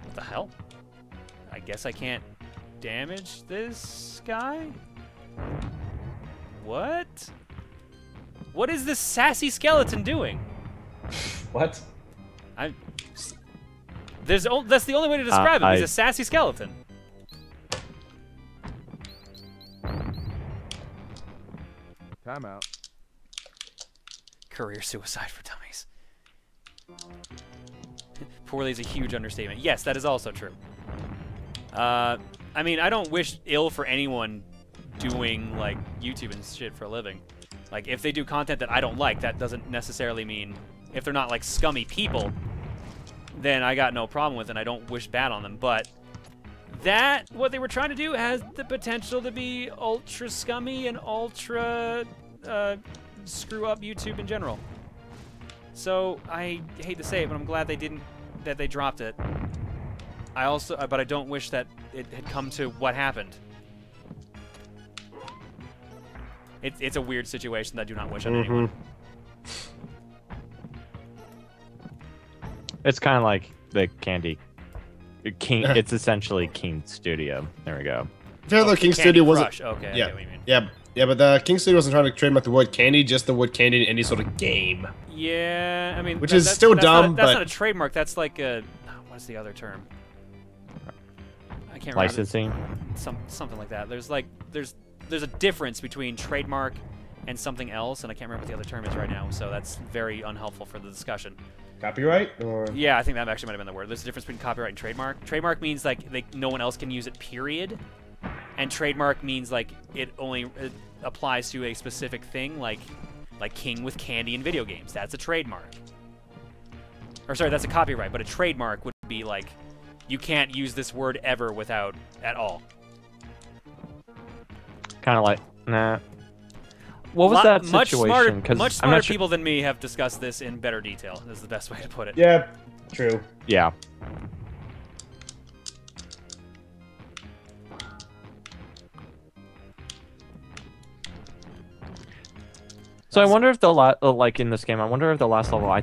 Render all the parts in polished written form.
What the hell? I guess I can't damage this guy? What? What is this sassy skeleton doing? What? That's the only way to describe him. He's a sassy skeleton. Time out. Career suicide for dummies. Poorly is a huge understatement. Yes, that is also true. I mean, I don't wish ill for anyone doing, like, YouTube and shit for a living. Like, if they do content that I don't like, that doesn't necessarily mean... If they're not, like, scummy people, then I got no problem with it, and I don't wish bad on them. But what they were trying to do has the potential to be ultra scummy and ultra screw up YouTube in general. So, I hate to say it, but I'm glad that they dropped it. But I don't wish that it had come to what happened. It's a weird situation that I do not wish on anyone. It's kind of like the Candy King. It's essentially King Studio. There we go. Yeah, the King Studio wasn't. Okay, yeah, I get what you mean. Yeah, but the King Studio wasn't trying to trademark the word candy, just the word candy in any sort of game. Yeah, I mean, which is still dumb. That's not a trademark. That's like a what's the other term? I can't remember. Licensing. Something like that. There's a difference between trademark and something else, and I can't remember what the other term is right now. So that's very unhelpful for the discussion. Copyright, or yeah, I think that actually might have been the word. There's a difference between copyright and trademark. Trademark means like no one else can use it, period. And trademark means like it applies to a specific thing, like King with candy in video games. That's a trademark. Or sorry, that's a copyright. But a trademark would be like you can't use this word ever without at all. Kind of like nah. What was that situation? Much smarter people than me have discussed this in better detail. This is the best way to put it. Yeah, true. Yeah. So I wonder if like in this game, I wonder if the last level, I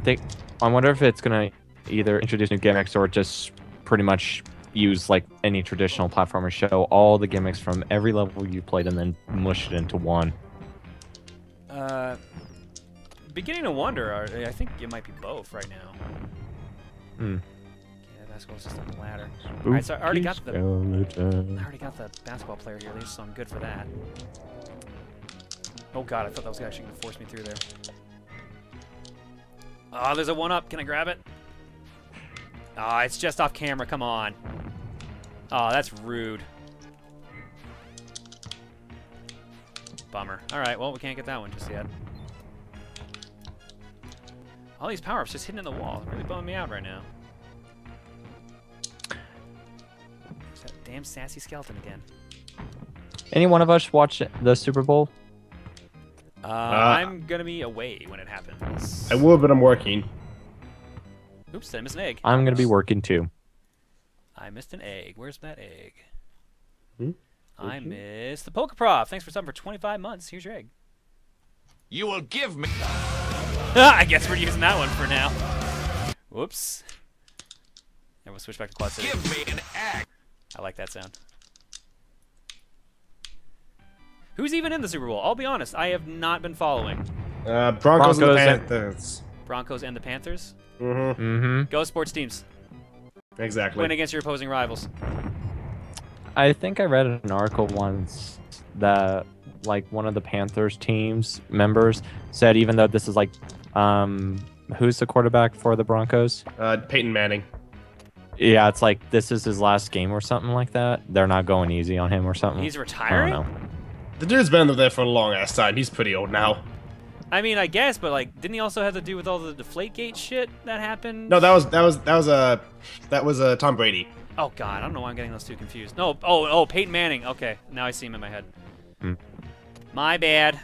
wonder if it's gonna either introduce new gimmicks or just pretty much use like any traditional platformer, show all the gimmicks from every level you played and then mush it into one. Beginning to wonder. I think it might be both right now. Hmm. Yeah, basketball's just on the ladder. All right, so I already got the basketball player here, at least, so I'm good for that. Oh god, I thought that was actually gonna force me through there. Oh, there's a one-up. Can I grab it? Oh, it's just off camera. Come on. Oh, that's rude. Bummer. All right, well, we can't get that one just yet. All these power-ups just hidden in the wall. They're really bumming me out right now. There's that damn sassy skeleton again. Any one of us watch the Super Bowl? I'm gonna be away when it happens. I will, but I'm working. Oops, I missed an egg. I'm gonna be working too. I missed an egg. Where's that egg? Hmm? I missed the Pokeprof. Thanks for subbing for 25 months. Here's your egg. You will give me... I guess we're using that one for now. Whoops. And we'll switch back to Quad City. Give me an egg. I like that sound. Who's even in the Super Bowl? I'll be honest. I have not been following. Broncos and the Panthers. Broncos and the Panthers? Mm-hmm. Mm-hmm. Go sports teams. Exactly. Win against your opposing rivals. I think I read an article once that like one of the Panthers teams members said even though this is like who's the quarterback for the Broncos? Peyton Manning. Yeah, it's like this is his last game or something like that. They're not going easy on him or something. He's retiring? I don't know. The dude's been there for a long ass time. He's pretty old now. I mean, I guess, but like, didn't he also have to do with all the Deflategate shit that happened? No, that was Tom Brady. Oh god, I don't know why I'm getting those two confused. No, oh, Peyton Manning. Okay, now I see him in my head. My bad.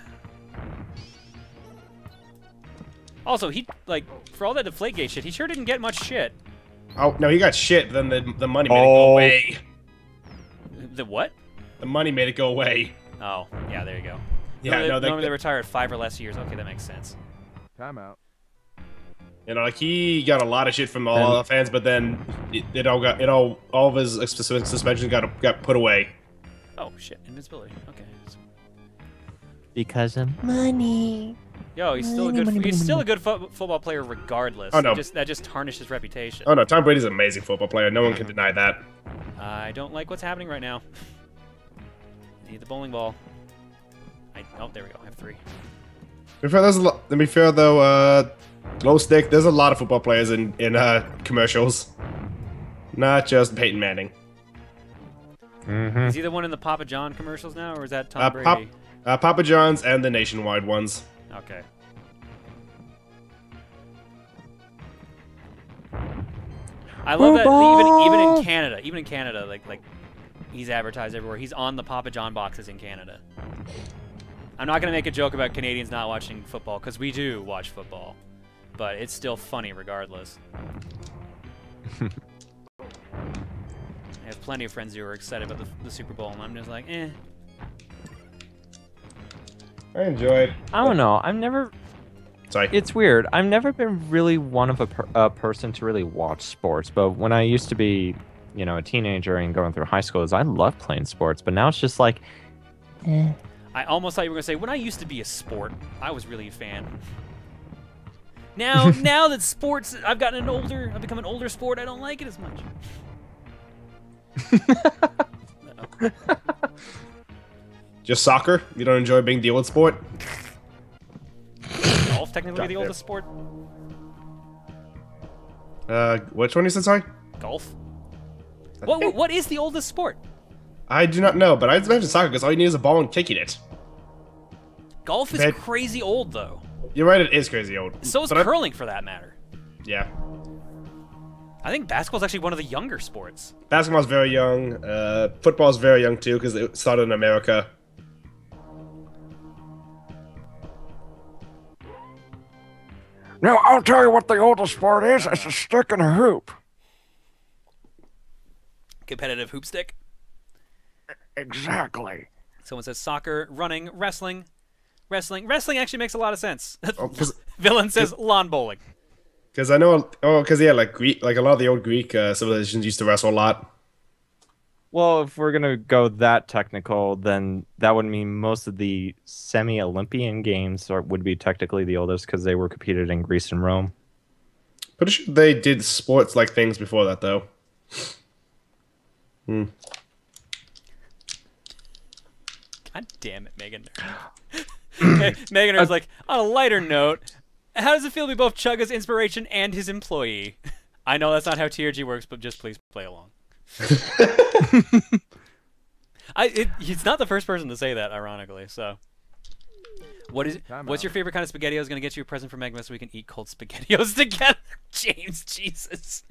Also, he like for all that Deflategate shit, he sure didn't get much shit. Oh no, he got shit. But then the money made it go away. The what? The money made it go away. Oh, yeah, there you go. Yeah, normally they retire at 5 or less years. Okay, that makes sense. Time out. You know, like he got a lot of shit from all the fans, but then all of his suspensions got put away. Oh shit, invincibility. Okay. Because of money. Yo, he's still a good football player regardless. Oh no, that just tarnished his reputation. Oh no, Tom Brady's an amazing football player. No one can deny that. I don't like what's happening right now. I need the bowling ball. Oh, there we go. I have 3. To be fair, though, Glow Stick, there's a lot of football players in commercials. Not just Peyton Manning. Is he the one in the Papa John commercials now, or is that Tom Brady? Papa John's and the nationwide ones. Okay. I love that even in Canada, like he's advertised everywhere. He's on the Papa John boxes in Canada. I'm not gonna make a joke about Canadians not watching football, because we do watch football, but it's still funny regardless. I have plenty of friends who are excited about the Super Bowl, and I'm just like, eh. I enjoyed. I don't know. I've never. Sorry. It's weird. I've never been really one of a person to really watch sports, but when I used to be, you know, a teenager and going through high school, I loved playing sports. But now it's just like, eh. I almost thought you were gonna say, when I used to be a sport, I was really a fan. Now that sports, I've become an older sport. I don't like it as much. Just soccer? You don't enjoy being the old sport? Golf technically the oldest sport. Which one you said, sorry? Golf. What is the oldest sport? I do not know, but I mentioned soccer because all you need is a ball and kicking it. Golf is crazy old, though. You're right, it is crazy old. So is curling, for that matter. Yeah. I think basketball's actually one of the younger sports. Basketball's very young. Football's very young, too, because it started in America. Now, I'll tell you what the oldest sport is. It's a stick and a hoop. Competitive hoop stick? Exactly. Someone says soccer, running, wrestling. Wrestling actually makes a lot of sense. Oh, Villain says lawn bowling. Because I know, like a lot of the old Greek civilizations used to wrestle a lot. Well, if we're gonna go that technical, then that would mean most of the semi-Olympian games would be technically the oldest because they were competed in Greece and Rome. Pretty sure they did sports-like things before that, though. God damn it, Megan. Megan was like, on a lighter note, how does it feel to be both Chugga's inspiration and his employee? I know that's not how TRG works, but just please play along. He's not the first person to say that, ironically. So, what's your favorite kind of SpaghettiOs? Going to get you a present from Megma so we can eat cold SpaghettiOs together. James, Jesus.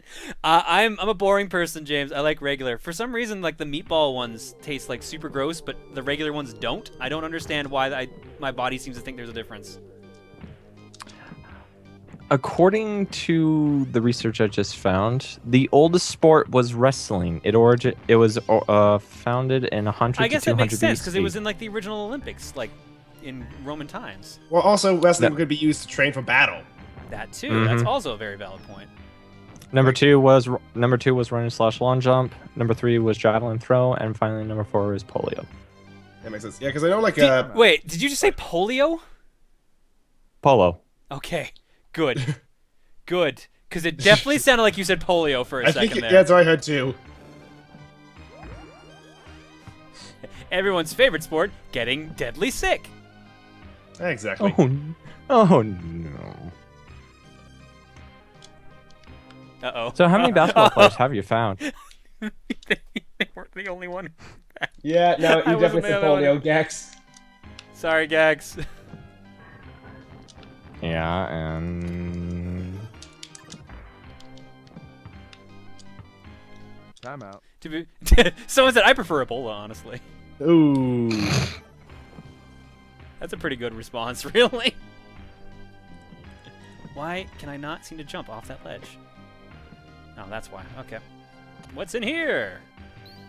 I'm a boring person, James. I like regular. For some reason, like the meatball ones taste like super gross, but the regular ones don't. I don't understand why my body seems to think there's a difference. According to the research I just found, the oldest sport was wrestling. It was founded in 100 I guess to 200 that makes sense because it BC. was in like the original Olympics, like in Roman times. Well, also wrestling could be used to train for battle. That too. That's also a very valid point. Number two was running/long jump. Number 3 was javelin throw, and finally number 4 is polio. That makes sense. Yeah, because I know like wait, did you just say polio? Polo. Okay. Good. Good. Because it definitely sounded like you said polio for a second there. Yeah, that's what I heard too. Everyone's favorite sport, getting deadly sick. Exactly. Oh no. Uh-oh. So how many basketball players have you found? They weren't the only one. Yeah, no, you I wasn't definitely the said other polio, one. Gax. Sorry, Gags. Yeah, and Timeout. Someone said, I prefer Ebola, honestly. Ooh. That's a pretty good response, really. Why can I not seem to jump off that ledge? Oh, that's why. Okay. What's in here?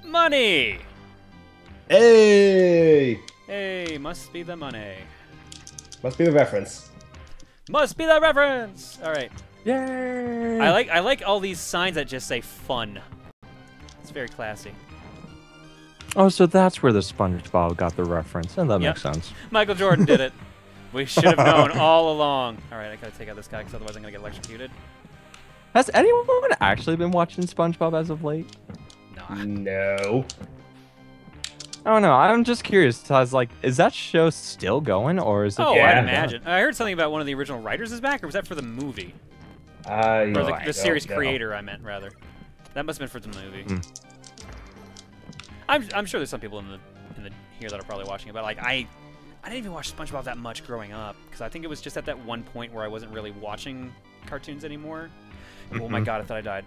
Money! Hey! Hey, must be the money. Must be the reference. Must be the reference! Alright. Yay! I like all these signs that just say fun. It's very classy. Oh, so that's where the SpongeBob got the reference, and that Yep. makes sense. Michael Jordan did it. We should have known all along. All right, I gotta take out this guy because otherwise I'm gonna get electrocuted. Has anyone actually been watching SpongeBob as of late? Nah. No. I don't know. I'm just curious. Is that show still going, or is it? Oh, Yeah. I'd imagine. I heard something about one of the original writers is back, or was that for the movie? Or I the series don't know. creator, I meant, rather. That must have been for the movie. Mm. I'm sure there's some people in the here that are probably watching it, but like I didn't even watch SpongeBob that much growing up because I think it was just at that one point where I wasn't really watching cartoons anymore. Oh my god, I thought I died.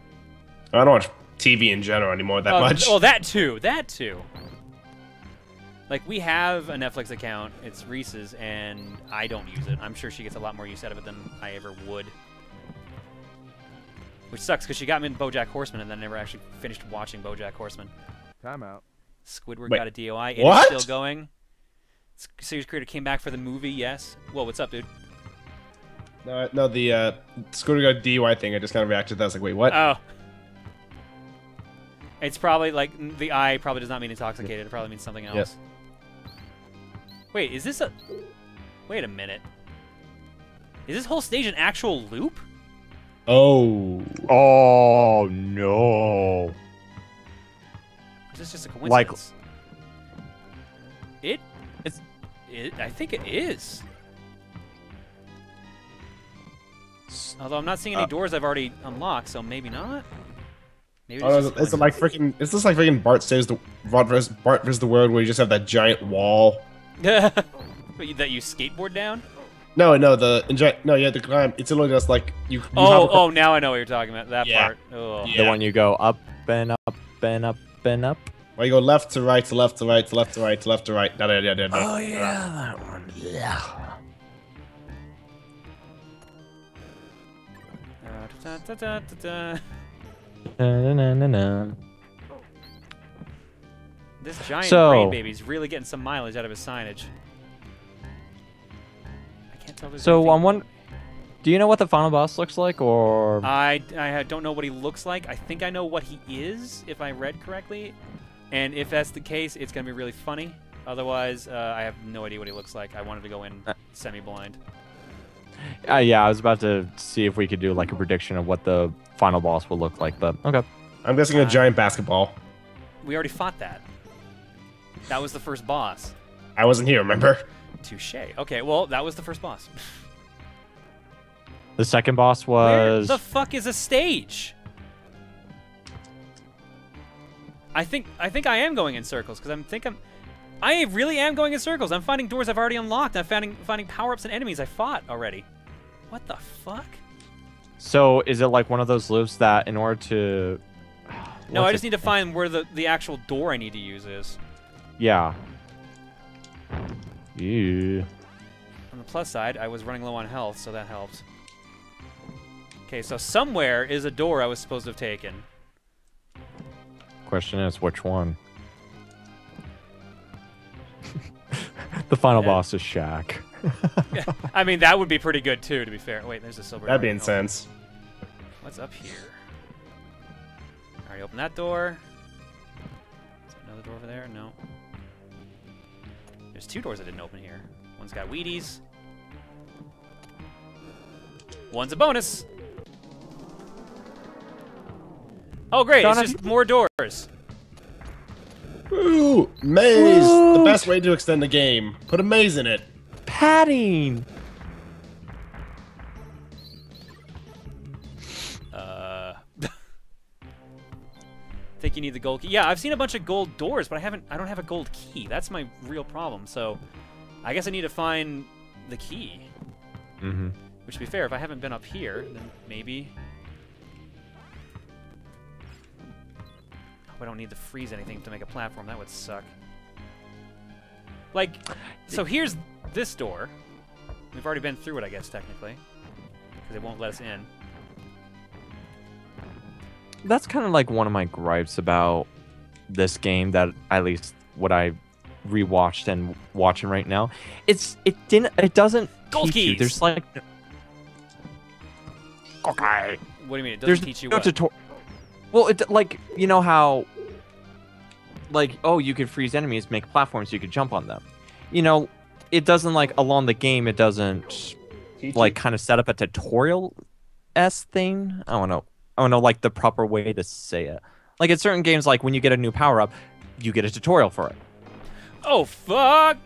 I don't watch TV in general anymore that much. Oh, that too. That too. Like, we have a Netflix account. It's Reese's, and I don't use it. I'm sure she gets a lot more use out of it than I ever would. Which sucks, because she got me into BoJack Horseman, and then never actually finished watching BoJack Horseman. Timeout. Squidward Wait, got a DOI. It is what? still going. Series creator came back for the movie, yes. Whoa, what's up, dude? No, the Scooter got DUI thing. I just kind of reacted to that. I was like, wait, what? Oh. It's probably, like, the I probably does not mean intoxicated. It probably means something else. Yes. Wait, is this a... Wait a minute. Is this whole stage an actual loop? Oh. Oh no! Or is this just a coincidence? I think it is. Although I'm not seeing any doors I've already unlocked, so maybe not. Maybe Oh, it's just is it like freaking? Is this like freaking Bart versus the World, where you just have that giant wall? that you skateboard down? No, you have to climb. It's literally just like you. Oh, now I know what you're talking about. That Yeah. part. Oh. Yeah. The one you go up and up and up and up. Where you go left to right to left to right to left to right to left to right. Oh yeah, that one. Yeah. Da-da-da-da-da. Na-na-na-na-na. This giant So- brain baby's really getting some mileage out of his signage. I can't tell. If there's So anything- I'm wondering, do you know what the final boss looks like, or? I don't know what he looks like. I think I know what he is, if I read correctly. And if that's the case, it's going to be really funny. Otherwise, I have no idea what he looks like. I wanted to go in semi-blind. Yeah, I was about to see if we could do like a prediction of what the final boss will look like, but okay. I'm guessing a giant basketball. We already fought that. That was the first boss. I wasn't here, remember? Touche. Okay, well, that was the first boss. The second boss Where was. the fuck is a stage? I think I am going in circles because I really am going in circles. I'm finding doors I've already unlocked. I'm finding power-ups and enemies I fought already. What the fuck? So is it like one of those loops that in order to? No, What's I just it- need to find where the actual door I need to use is. Yeah. Yeah. On the plus side, I was running low on health, so that helped. Okay, so somewhere is a door I was supposed to have taken. Question is, which one? The final Yeah. boss is Shaq. I mean, that would be pretty good too, to be fair. Wait, there's a silver. That'd be door. intense. What's up here? Already opened that door. Is there another door over there? No. There's two doors I didn't open here. One's got Wheaties. One's a bonus. Oh, great. Donna, It's just more doors. Ooh, maze! The best way to extend the game. Put a maze in it. Padding. Think you need the gold key? Yeah, I've seen a bunch of gold doors, but I don't have a gold key. That's my real problem. So, I guess I need to find the key. Mm-hmm. Which, to be fair, if I haven't been up here, then maybe. Hope I don't need to freeze anything to make a platform. That would suck. Like, so here's this door. We've already been through it, I guess, technically, because it won't let us in. That's kind of like one of my gripes about this game, that at least what I rewatched and watching right now. It doesn't Gold teach you. keys! There's like Okay. What do you mean? It doesn't There's teach you no what? tutorial. Well, it like you know how, like you could freeze enemies, make platforms, you could jump on them. It doesn't like along the game. It doesn't like kind of set up a tutorial thing. I don't know like the proper way to say it. Like in certain games, like when you get a new power up, you get a tutorial for it. Oh fuck!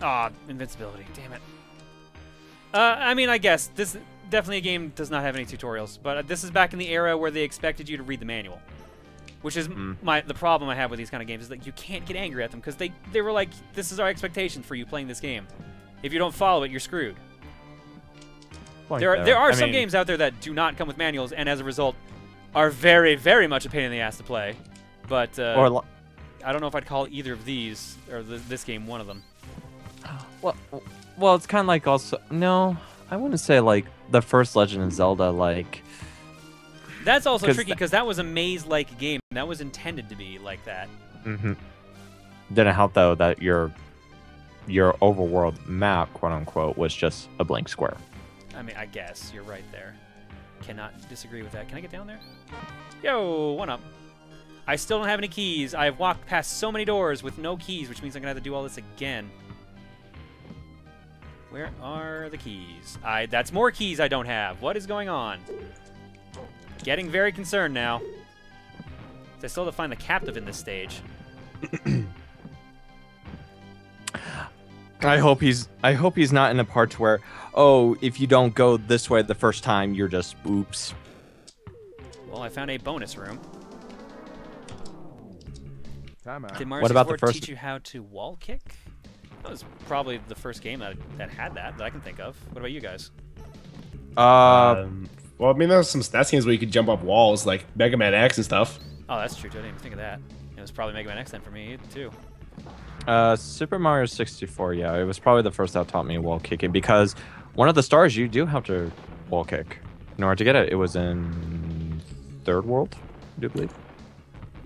Ah, invincibility. Damn it. I mean, I guess this definitely a game does not have any tutorials, but this is back in the era where they expected you to read the manual, which is the problem I have with these kind of games is that you can't get angry at them because they were like, this is our expectation for you playing this game. If you don't follow it, you're screwed. There are some games out there that do not come with manuals, and as a result, are very, very much a pain in the ass to play. But I don't know if I'd call either of these or this game one of them. Well, it's kind of like also no, I wouldn't say like the first Legend of Zelda like. That's also tricky because that was a maze-like game. That was intended to be like that. Mm-hmm. Didn't help though that your overworld map, quote unquote, was just a blank square. I mean, I guess you're right there. Cannot disagree with that. Can I get down there? Yo, one up. I still don't have any keys. I've walked past so many doors with no keys, which means I'm gonna have to do all this again. Where are the keys? That's more keys I don't have. What is going on? Getting very concerned now. I still have to find the captive in this stage. I hope he's not in a part where, oh, if you don't go this way the first time, you're just oops. Well, I found a bonus room. Time out. Did Mario What about the 64 first- teach you how to wall kick? That was probably the first game that had that I can think of. What about you guys? Well, I mean, there's some SNES games where you could jump up walls, like Mega Man X and stuff. Oh, that's true, too. I didn't even think of that. It was probably Mega Man X then for me, too. Super Mario 64, yeah, it was probably the first that taught me wall kicking because one of the stars you do have to wall kick in order to get it. It was in Third World, I do believe.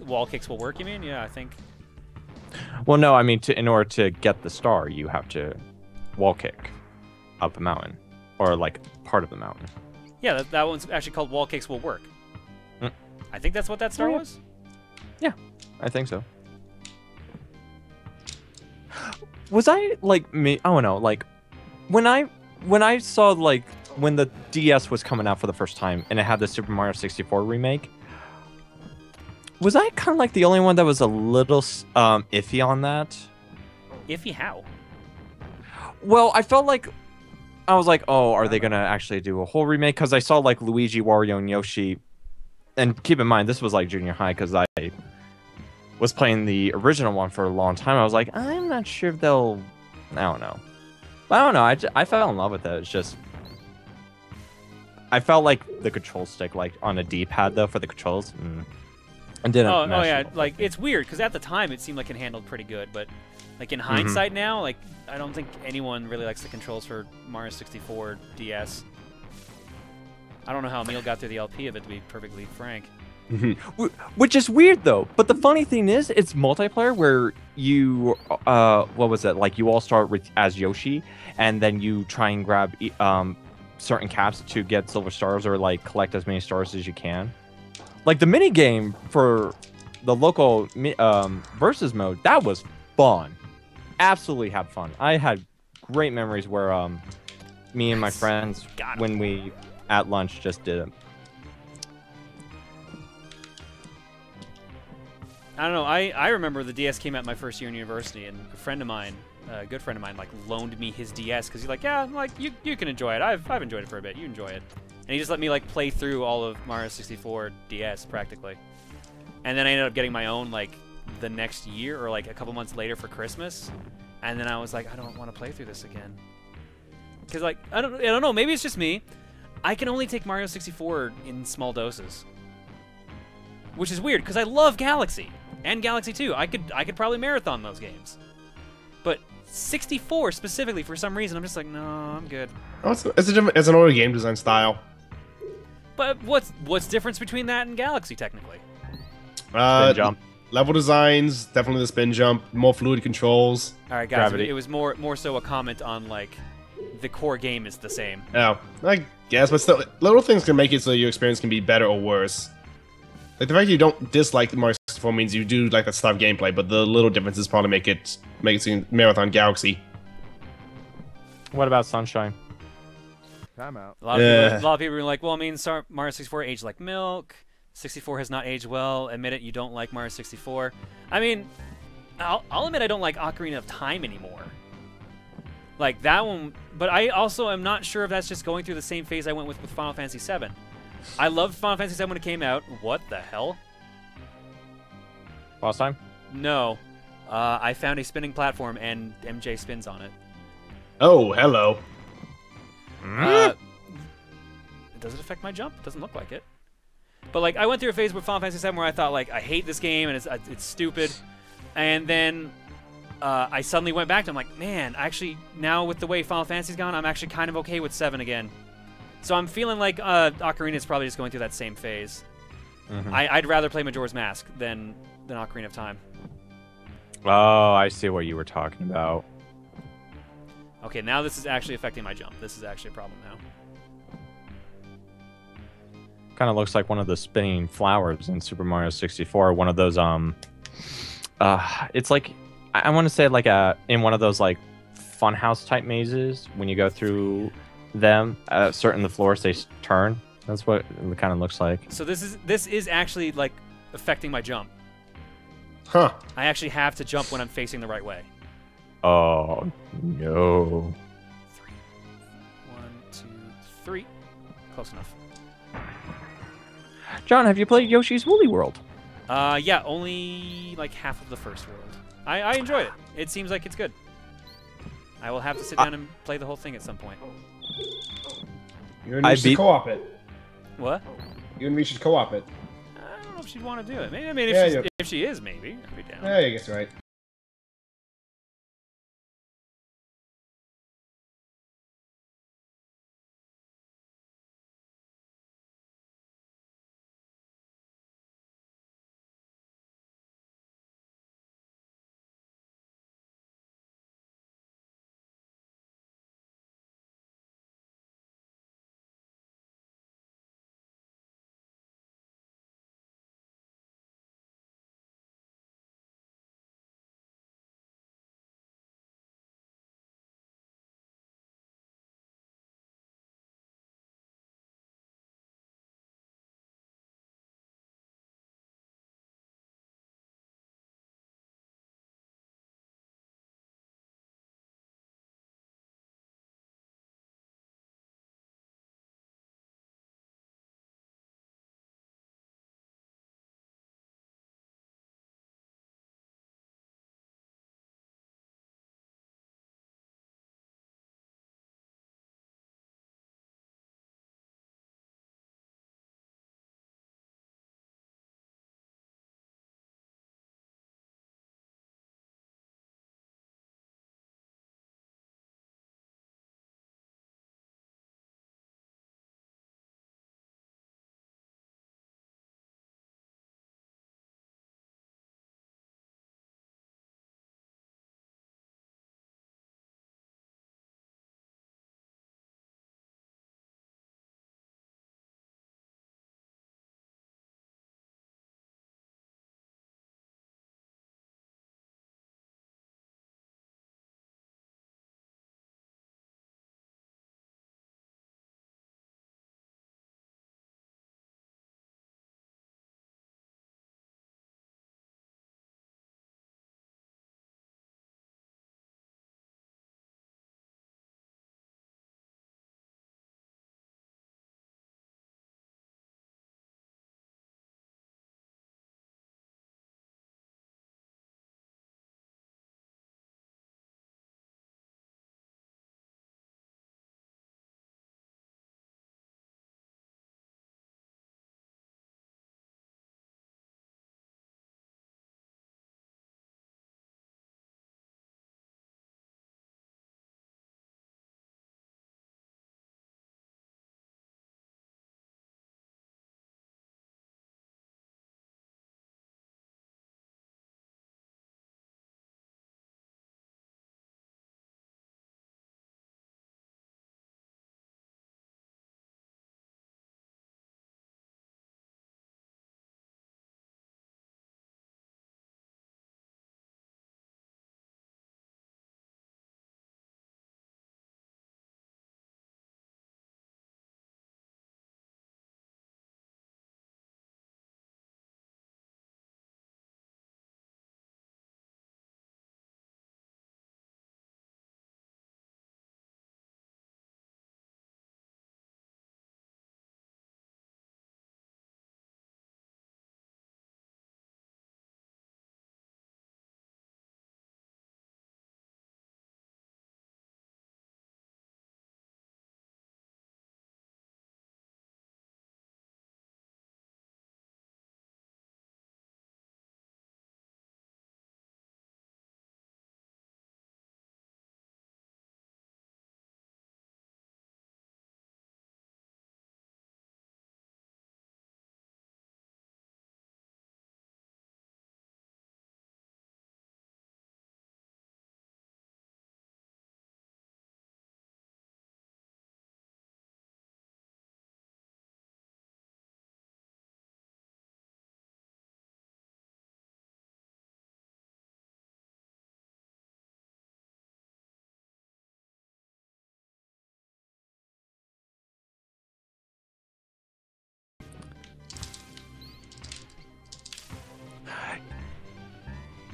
Wall kicks will work, you mean? Yeah, I think. Well, no, I mean, in order to get the star, you have to wall kick up a mountain or like part of the mountain. Yeah, that one's actually called Wall Kicks Will Work. I think that's what that star was? Yeah, I think so. Was I like me? I don't know. Like when I saw like when the DS was coming out for the first time and it had the Super Mario 64 remake. Was I kind of like the only one that was a little iffy on that? Iffy how? Well, I felt like I was like, oh, are they gonna actually do a whole remake? Because I saw like Luigi, Wario, and Yoshi. And keep in mind, this was like junior high because I was playing the original one for a long time. I was like, I'm not sure if they'll. I don't know. I don't know. I fell in love with it. It's just. I felt like the control stick, like on a D-pad though, for the controls. And didn't. Oh yeah, like it's weird because at the time it seemed like it handled pretty good, but like in hindsight now, like I don't think anyone really likes the controls for Mario 64 DS. I don't know how Emil got through the LP of it, to be perfectly frank. Which is weird though. But the funny thing is, it's multiplayer where you, what was it? Like you all start as Yoshi, and then you try and grab certain caps to get silver stars or like collect as many stars as you can. Like the mini game for the local versus mode, that was fun. Absolutely had fun. I had great memories where me and my friends, when we at lunch, just did it. I don't know. I remember the DS came out my first year in university, and a friend of mine, a good friend of mine, like loaned me his DS because he's like, yeah, like you can enjoy it. I've enjoyed it for a bit. You enjoy it. And he just let me like play through all of Mario 64 DS practically. And then I ended up getting my own like the next year or like a couple months later for Christmas. And then I was like, I don't want to play through this again. Cuz like I don't know, maybe it's just me. I can only take Mario 64 in small doses. Which is weird cuz I love Galaxy and Galaxy 2. I could probably marathon those games. But 64 specifically for some reason I'm just like, no, I'm good. Oh, it's an older game design style. But what's difference between that and Galaxy technically? Spin jump. Level designs, definitely the spin jump, more fluid controls. All right, guys. Gravity. It was more so a comment on like the core game is the same. Oh, like guess, but still, little things can make it so your experience can be better or worse. Like the fact you don't dislike the Mario 64 means you do like that style of gameplay, but the little differences probably make it seem Marathon Galaxy. What about Sunshine? Timeout. A lot of people are like, well, I mean, Mario 64 aged like milk. 64 has not aged well. Admit it, you don't like Mario 64. I mean, I'll admit I don't like Ocarina of Time anymore. Like that one, but I also am not sure if that's just going through the same phase I went with Final Fantasy VII. I loved Final Fantasy VII when it came out. What the hell? Last time? No. I found a spinning platform and MJ spins on it. Oh, hello. Does it affect my jump? Doesn't look like it. But like, I went through a phase with Final Fantasy VII where I thought like, I hate this game and it's stupid, and then I suddenly went back to it. I'm like, man, actually now with the way Final Fantasy's gone, I'm actually kind of okay with 7 again. So I'm feeling like Ocarina is probably just going through that same phase. I'd rather play Majora's Mask than Ocarina of Time. Oh, I see what you were talking about. Okay, now this is actually affecting my jump. This is actually a problem now. Kind of looks like one of the spinning flowers in Super Mario 64. One of those it's like I want to say like in one of those like funhouse type mazes when you go through them, certain the floors they turn. That's what it kind of looks like. So this is actually like affecting my jump. Huh. I actually have to jump when I'm facing the right way. Oh no. 3. 1, 2, 3. Close enough. John, have you played Yoshi's Woolly World? Yeah, only like half of the first world. I enjoyed it. It seems like it's good. I will have to sit down and play the whole thing at some point. You and me should co-op it. What? You and me should co-op it. I don't know if she'd want to do it. Maybe, I mean, if she is, maybe. I'd be down. Yeah, I guess right.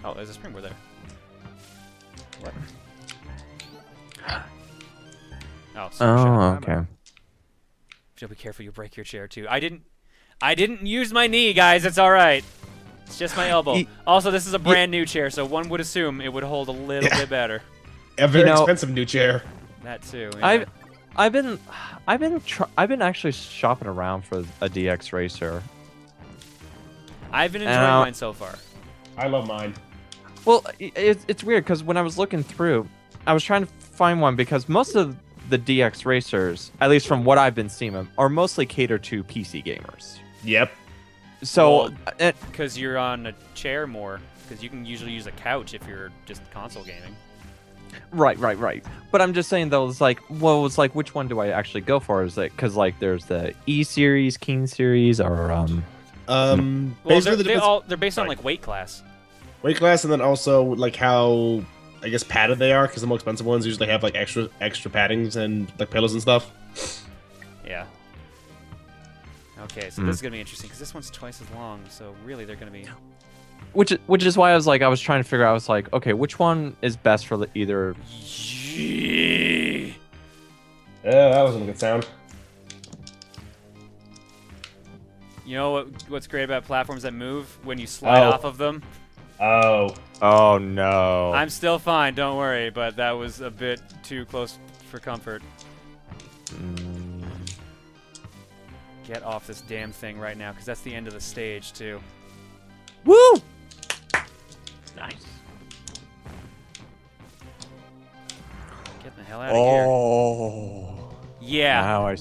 Oh, there's a springboard there. What? Oh, Oh, okay. Feel be careful, you break your chair too. I didn't use my knee, guys. It's all right. It's just my elbow. Also, this is a brand new chair, so one would assume it would hold a little bit better. A very expensive new chair. That too. Yeah. I've been actually shopping around for a DX Racer. I've been enjoying mine so far. I love mine. Well, it's weird because when I was looking through, I was trying to find one because most of the DX Racers, at least from what I've been seeing, are mostly catered to PC gamers. Yep. So, because you're on a chair more, because you can usually use a couch if you're just console gaming. Right. But I'm just saying though, it's like, well, it's like, which one do I actually go for? Is it because like there's the E series, King series, or Well, they're based on like weight class. Weight class, and then also like how I guess padded they are, because the more expensive ones usually have like extra paddings and like pillows and stuff. Yeah. Okay, so this is gonna be interesting because this one's twice as long. So really, they're gonna be. Which is why I was trying to figure out. I was like, okay, which one is best for either? Yeah, that wasn't a good sound. You know what's great about platforms that move when you slide off of them? Oh no. I'm still fine, don't worry, but that was a bit too close for comfort. Get off this damn thing right now, because that's the end of the stage, too. Woo! Nice. Get the hell out of here. Oh. Yeah. Now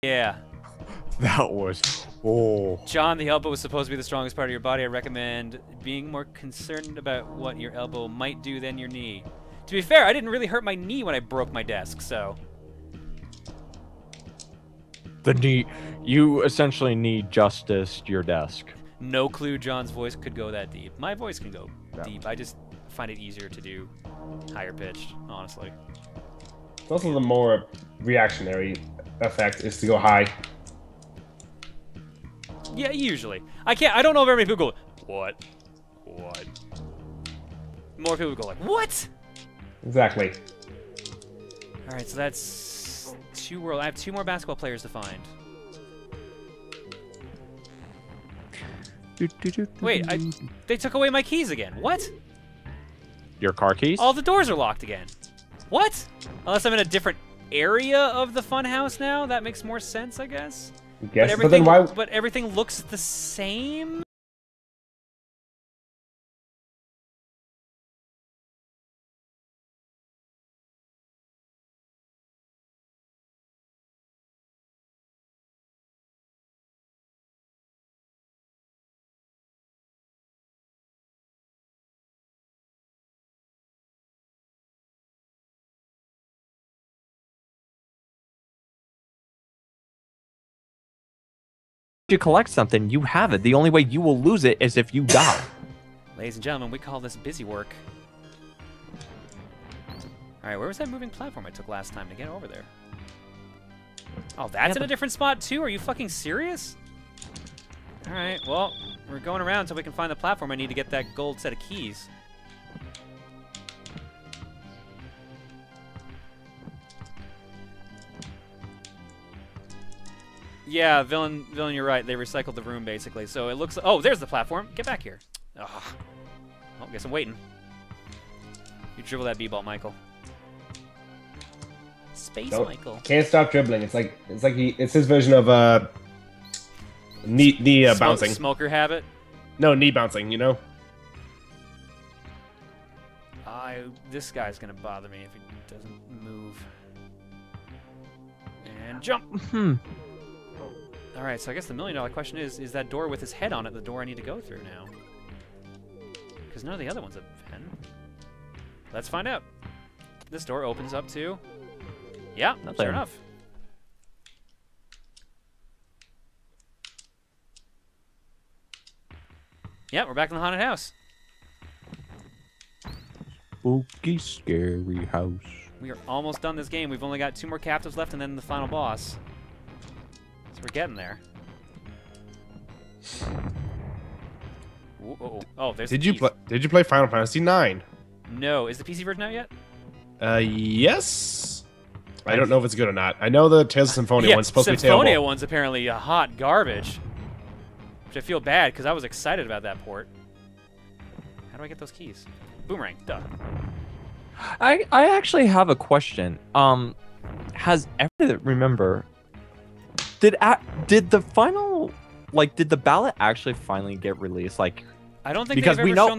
Yeah. that was. Oh. John, the elbow is supposed to be the strongest part of your body. I recommend being more concerned about what your elbow might do than your knee. To be fair, I didn't really hurt my knee when I broke my desk, so... The knee. You essentially need justice your desk. No clue John's voice could go that deep. My voice can go deep. I just find it easier to do higher pitched, honestly. It's also the more reactionary effect is to go high. Yeah, usually. I don't know very many people go, what? What? More people go like, what? Exactly. Alright, so that's I have 2 more basketball players to find. Wait, they took away my keys again. What? Your car keys? All the doors are locked again. What? Unless I'm in a different area of the funhouse now? That makes more sense, I guess. Yes, but then why? But everything looks the same? You collect something, you have it. The only way you will lose it is if you die. Ladies and gentlemen, we call this busy work. Alright, where was that moving platform I took last time to get over there? Oh, that's in a different spot too? Are you fucking serious? Alright, well, we're going around until we can find the platform I need to get that gold set of keys. Yeah, villain, you're right. They recycled the room, basically. So it looks... Oh, there's the platform. Get back here. Ugh. Oh, guess I'm waiting. You dribble that b-ball, Michael. Space Michael. Can't stop dribbling. It's like it's his version of knee bouncing. Smoker habit. No, knee bouncing. You know. This guy's gonna bother me if he doesn't move. And jump. All right, so I guess the $1 million question is that door with his head on it the door I need to go through now? Because none of the other ones have been. Let's find out. This door opens up to... Yeah, sure enough. Yeah, we're back in the haunted house. Spooky, scary house. We are almost done this game. We've only got 2 more captives left and then the final boss. So we're getting there. Oh, there's. Did the you keys. play? Did you play Final Fantasy 9? No. Is the PC version out yet? Yes. I don't know if it's good or not. I know the Tales of Symphonia Yeah, one's supposed to be Symphonia terrible. one's apparently hot garbage. Which I feel bad because I was excited about that port. How do I get those keys? Boomerang. Duh. I actually have a question. Has everyone remember? Did the final did the ballot actually finally get released? Like, I don't think because they've we ever know. shown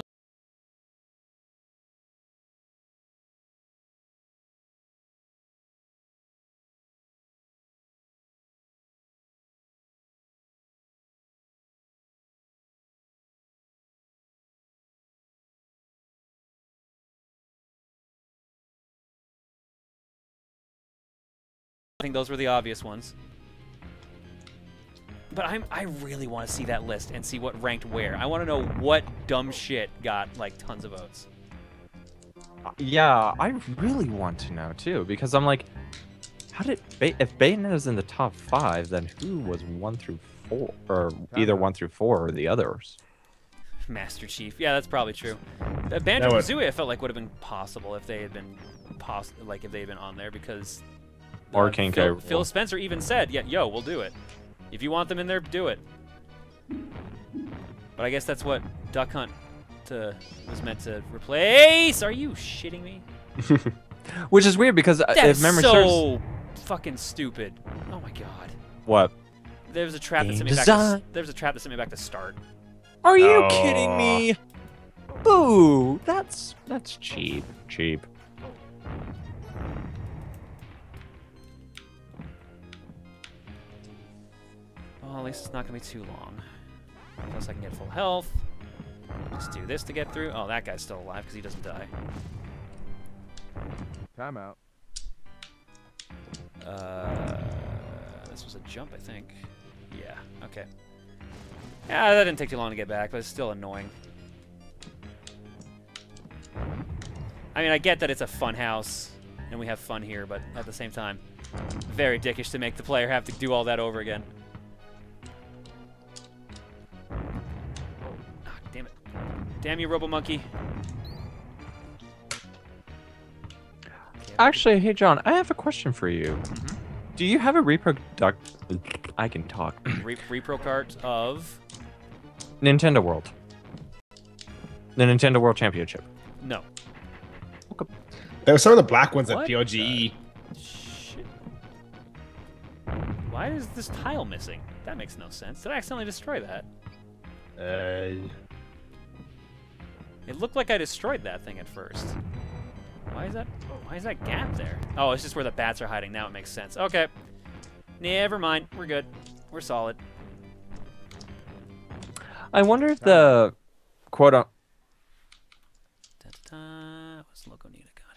I think those were the obvious ones. But I really want to see that list and see what ranked where. I want to know what dumb shit got like tons of votes. Yeah, I really want to know too, because I'm like, how did if Bayonetta's in the top 5, then who was 1 through 4, or either 1 through 4 or the others? Master Chief. Yeah, that's probably true. Banjo-Kazooie I felt like would have been possible if they had been if they had been on there, because Arcane Phil Spencer even said, "Yeah, yo, we'll do it. If you want them in there, do it." But I guess that's what Duck Hunt was meant to replace. Are you shitting me? Which is weird because That if is memory so serves, fucking stupid. Oh my god. what? There was a trap that Game sent me back. design. There was a trap that sent me back to start. Are you Oh. kidding me? Boo! That's cheap. Cheap. Well, at least it's not gonna be too long. Plus, I can get full health. Just do this to get through. Oh, that guy's still alive because he doesn't die. Timeout. This was a jump, I think. Yeah. Okay. Yeah, that didn't take too long to get back, but it's still annoying. I mean, I get that it's a fun house and we have fun here, but at the same time, very dickish to make the player have to do all that over again. Ah, damn it. Damn you, Robo-Monkey. Actually, hey John, I have a question for you. Do you have a I can talk. Repro cart of... Nintendo World. The Nintendo World Championship. No. There were some of the black ones at What POGE. Shit. Why is this tile missing? That makes no sense. Did I accidentally destroy that? It looked like I destroyed that thing at first. Why is that gap there? Oh, it's just where the bats are hiding. Now it makes sense. Okay. Never mind. We're good. We're solid. I wonder if the quote on What's Loconita got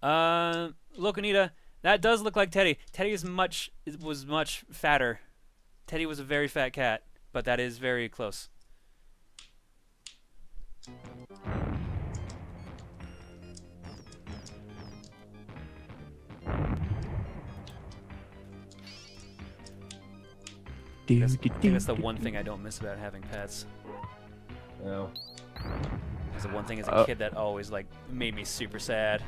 here? Loconita, that does look like Teddy. Teddy was much fatter. Teddy was a very fat cat, but that is very close. I think that's the one thing I don't miss about having pets. No. It's the one thing as a kid that always like made me super sad.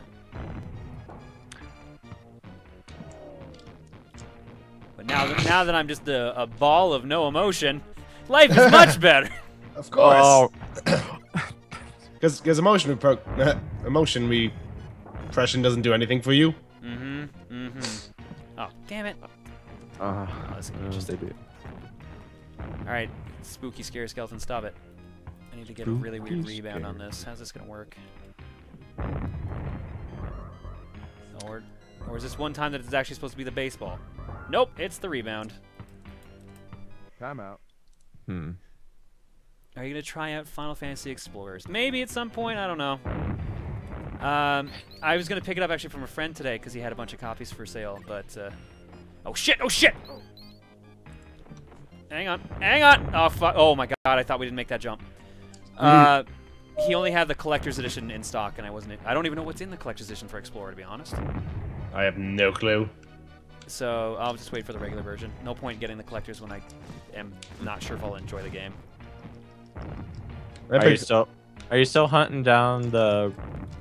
But now that I'm just a ball of no emotion, life is much better. Of course. Oh, Because emotion repression doesn't do anything for you. Oh, damn it. uh, This is interesting. Alright, spooky, scary skeleton, stop it. I need to get a really weird rebound on this. How's this gonna work? Or is this one time that it's actually supposed to be the baseball? Nope, it's the rebound. Timeout. Are you gonna try out Final Fantasy Explorers? Maybe at some point, I don't know. I was gonna pick it up actually from a friend today because he had a bunch of copies for sale, but oh shit! Oh shit! Hang on! Hang on! Oh fuck! Oh my god! I thought we didn't make that jump. He only had the collector's edition in stock, and I don't even know what's in the collector's edition for Explorer, to be honest. I have no clue. So I'll just wait for the regular version. No point getting the collectors when I am not sure if I'll enjoy the game. Are you still hunting down the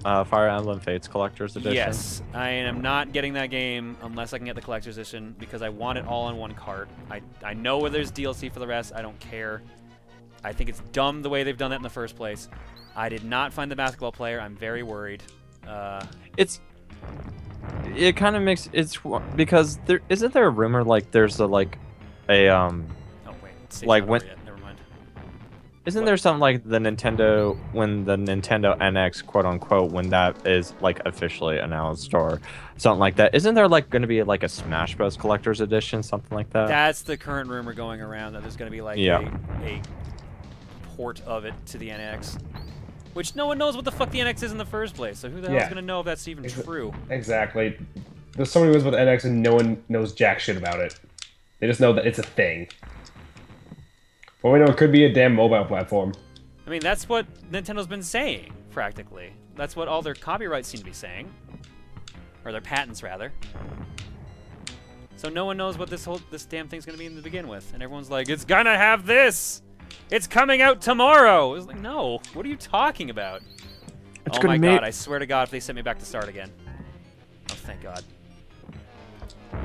Fire Emblem Fates Collector's Edition? Yes, I am not getting that game unless I can get the collector's edition because I want it all in one cart. I know where there's DLC for the rest. I don't care. I think it's dumb the way they've done that in the first place. I did not find the basketball player. I'm very worried. It kind of makes because isn't there a rumor like there's a Oh wait, like not when over yet. Never mind. isn't there something like the Nintendo NX quote unquote when that is like officially announced or something like that? Isn't there like going to be like a Smash Bros. Collector's Edition, something like that? That's the current rumor going around that there's going to be like a port of it to the NX. Which no one knows what the fuck the NX is in the first place, so who the hell is going to know if that's even true? Exactly. There's so many words about the NX and no one knows jack shit about it. They just know that it's a thing. Well, we know it could be a damn mobile platform. I mean, that's what Nintendo's been saying, practically. That's what all their copyrights seem to be saying. Or their patents, rather. So no one knows what this damn thing's going to be to begin with. And everyone's like, it's gonna have this! It's coming out tomorrow! It's like, no. What are you talking about? Oh my god, I swear to god if they sent me back to start again. Oh, thank god. I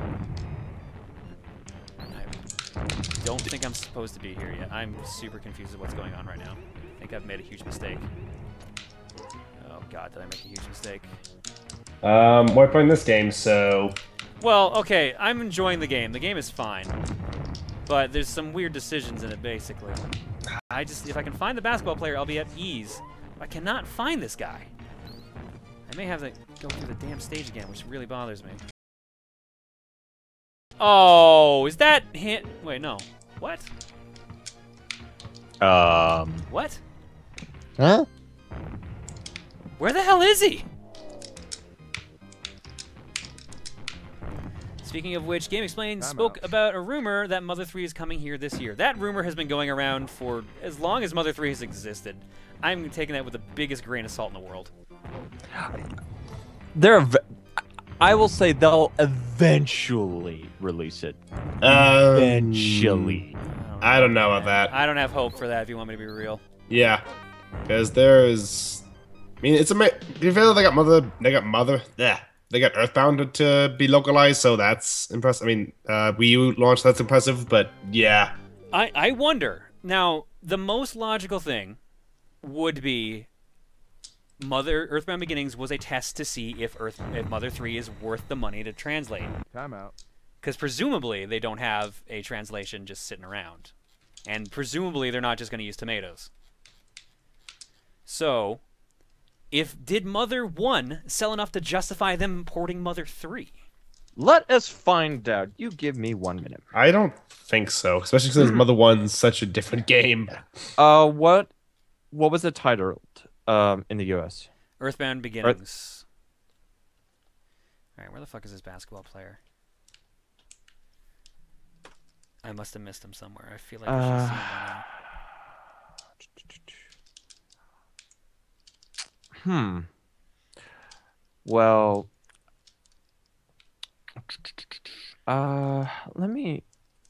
don't think I'm supposed to be here yet. I'm super confused with what's going on right now. I think I've made a huge mistake. Oh god, did I make a huge mistake? We're playing this game, so... Well, okay, I'm enjoying the game. The game is fine. But there's some weird decisions in it, basically. If I can find the basketball player, I'll be at ease. I cannot find this guy. I may have to go through the damn stage again, which really bothers me. Oh, is that him? Wait, no. What? What? Huh? Where the hell is he? Speaking of which, Game Explained spoke about a rumor that Mother 3 is coming here this year. That rumor has been going around for as long as Mother 3 has existed. I'm taking that with the biggest grain of salt in the world. I will say they'll eventually release it. Eventually. I don't know about that. I don't have hope for that if you want me to be real. Yeah. Because there's... I mean, it's a... You feel they got Mother... Yeah. They got Earthbound to be localized, so that's impressive. I mean, Wii U launch, that's impressive, but yeah. I wonder. Now, the most logical thing would be Earthbound Beginnings was a test to see if Mother 3 is worth the money to translate. Timeout. Because presumably they don't have a translation just sitting around. And presumably they're not just going to use tomatoes. So... did Mother 1 sell enough to justify them porting Mother 3? Let us find out. You give me 1 minute. I don't think so, especially since Mother 1's such a different game. What was it titled in the US? Earthbound Beginnings. Alright, where the fuck is this basketball player? I must have missed him somewhere. I feel like I should have seen him by now. Well, let me...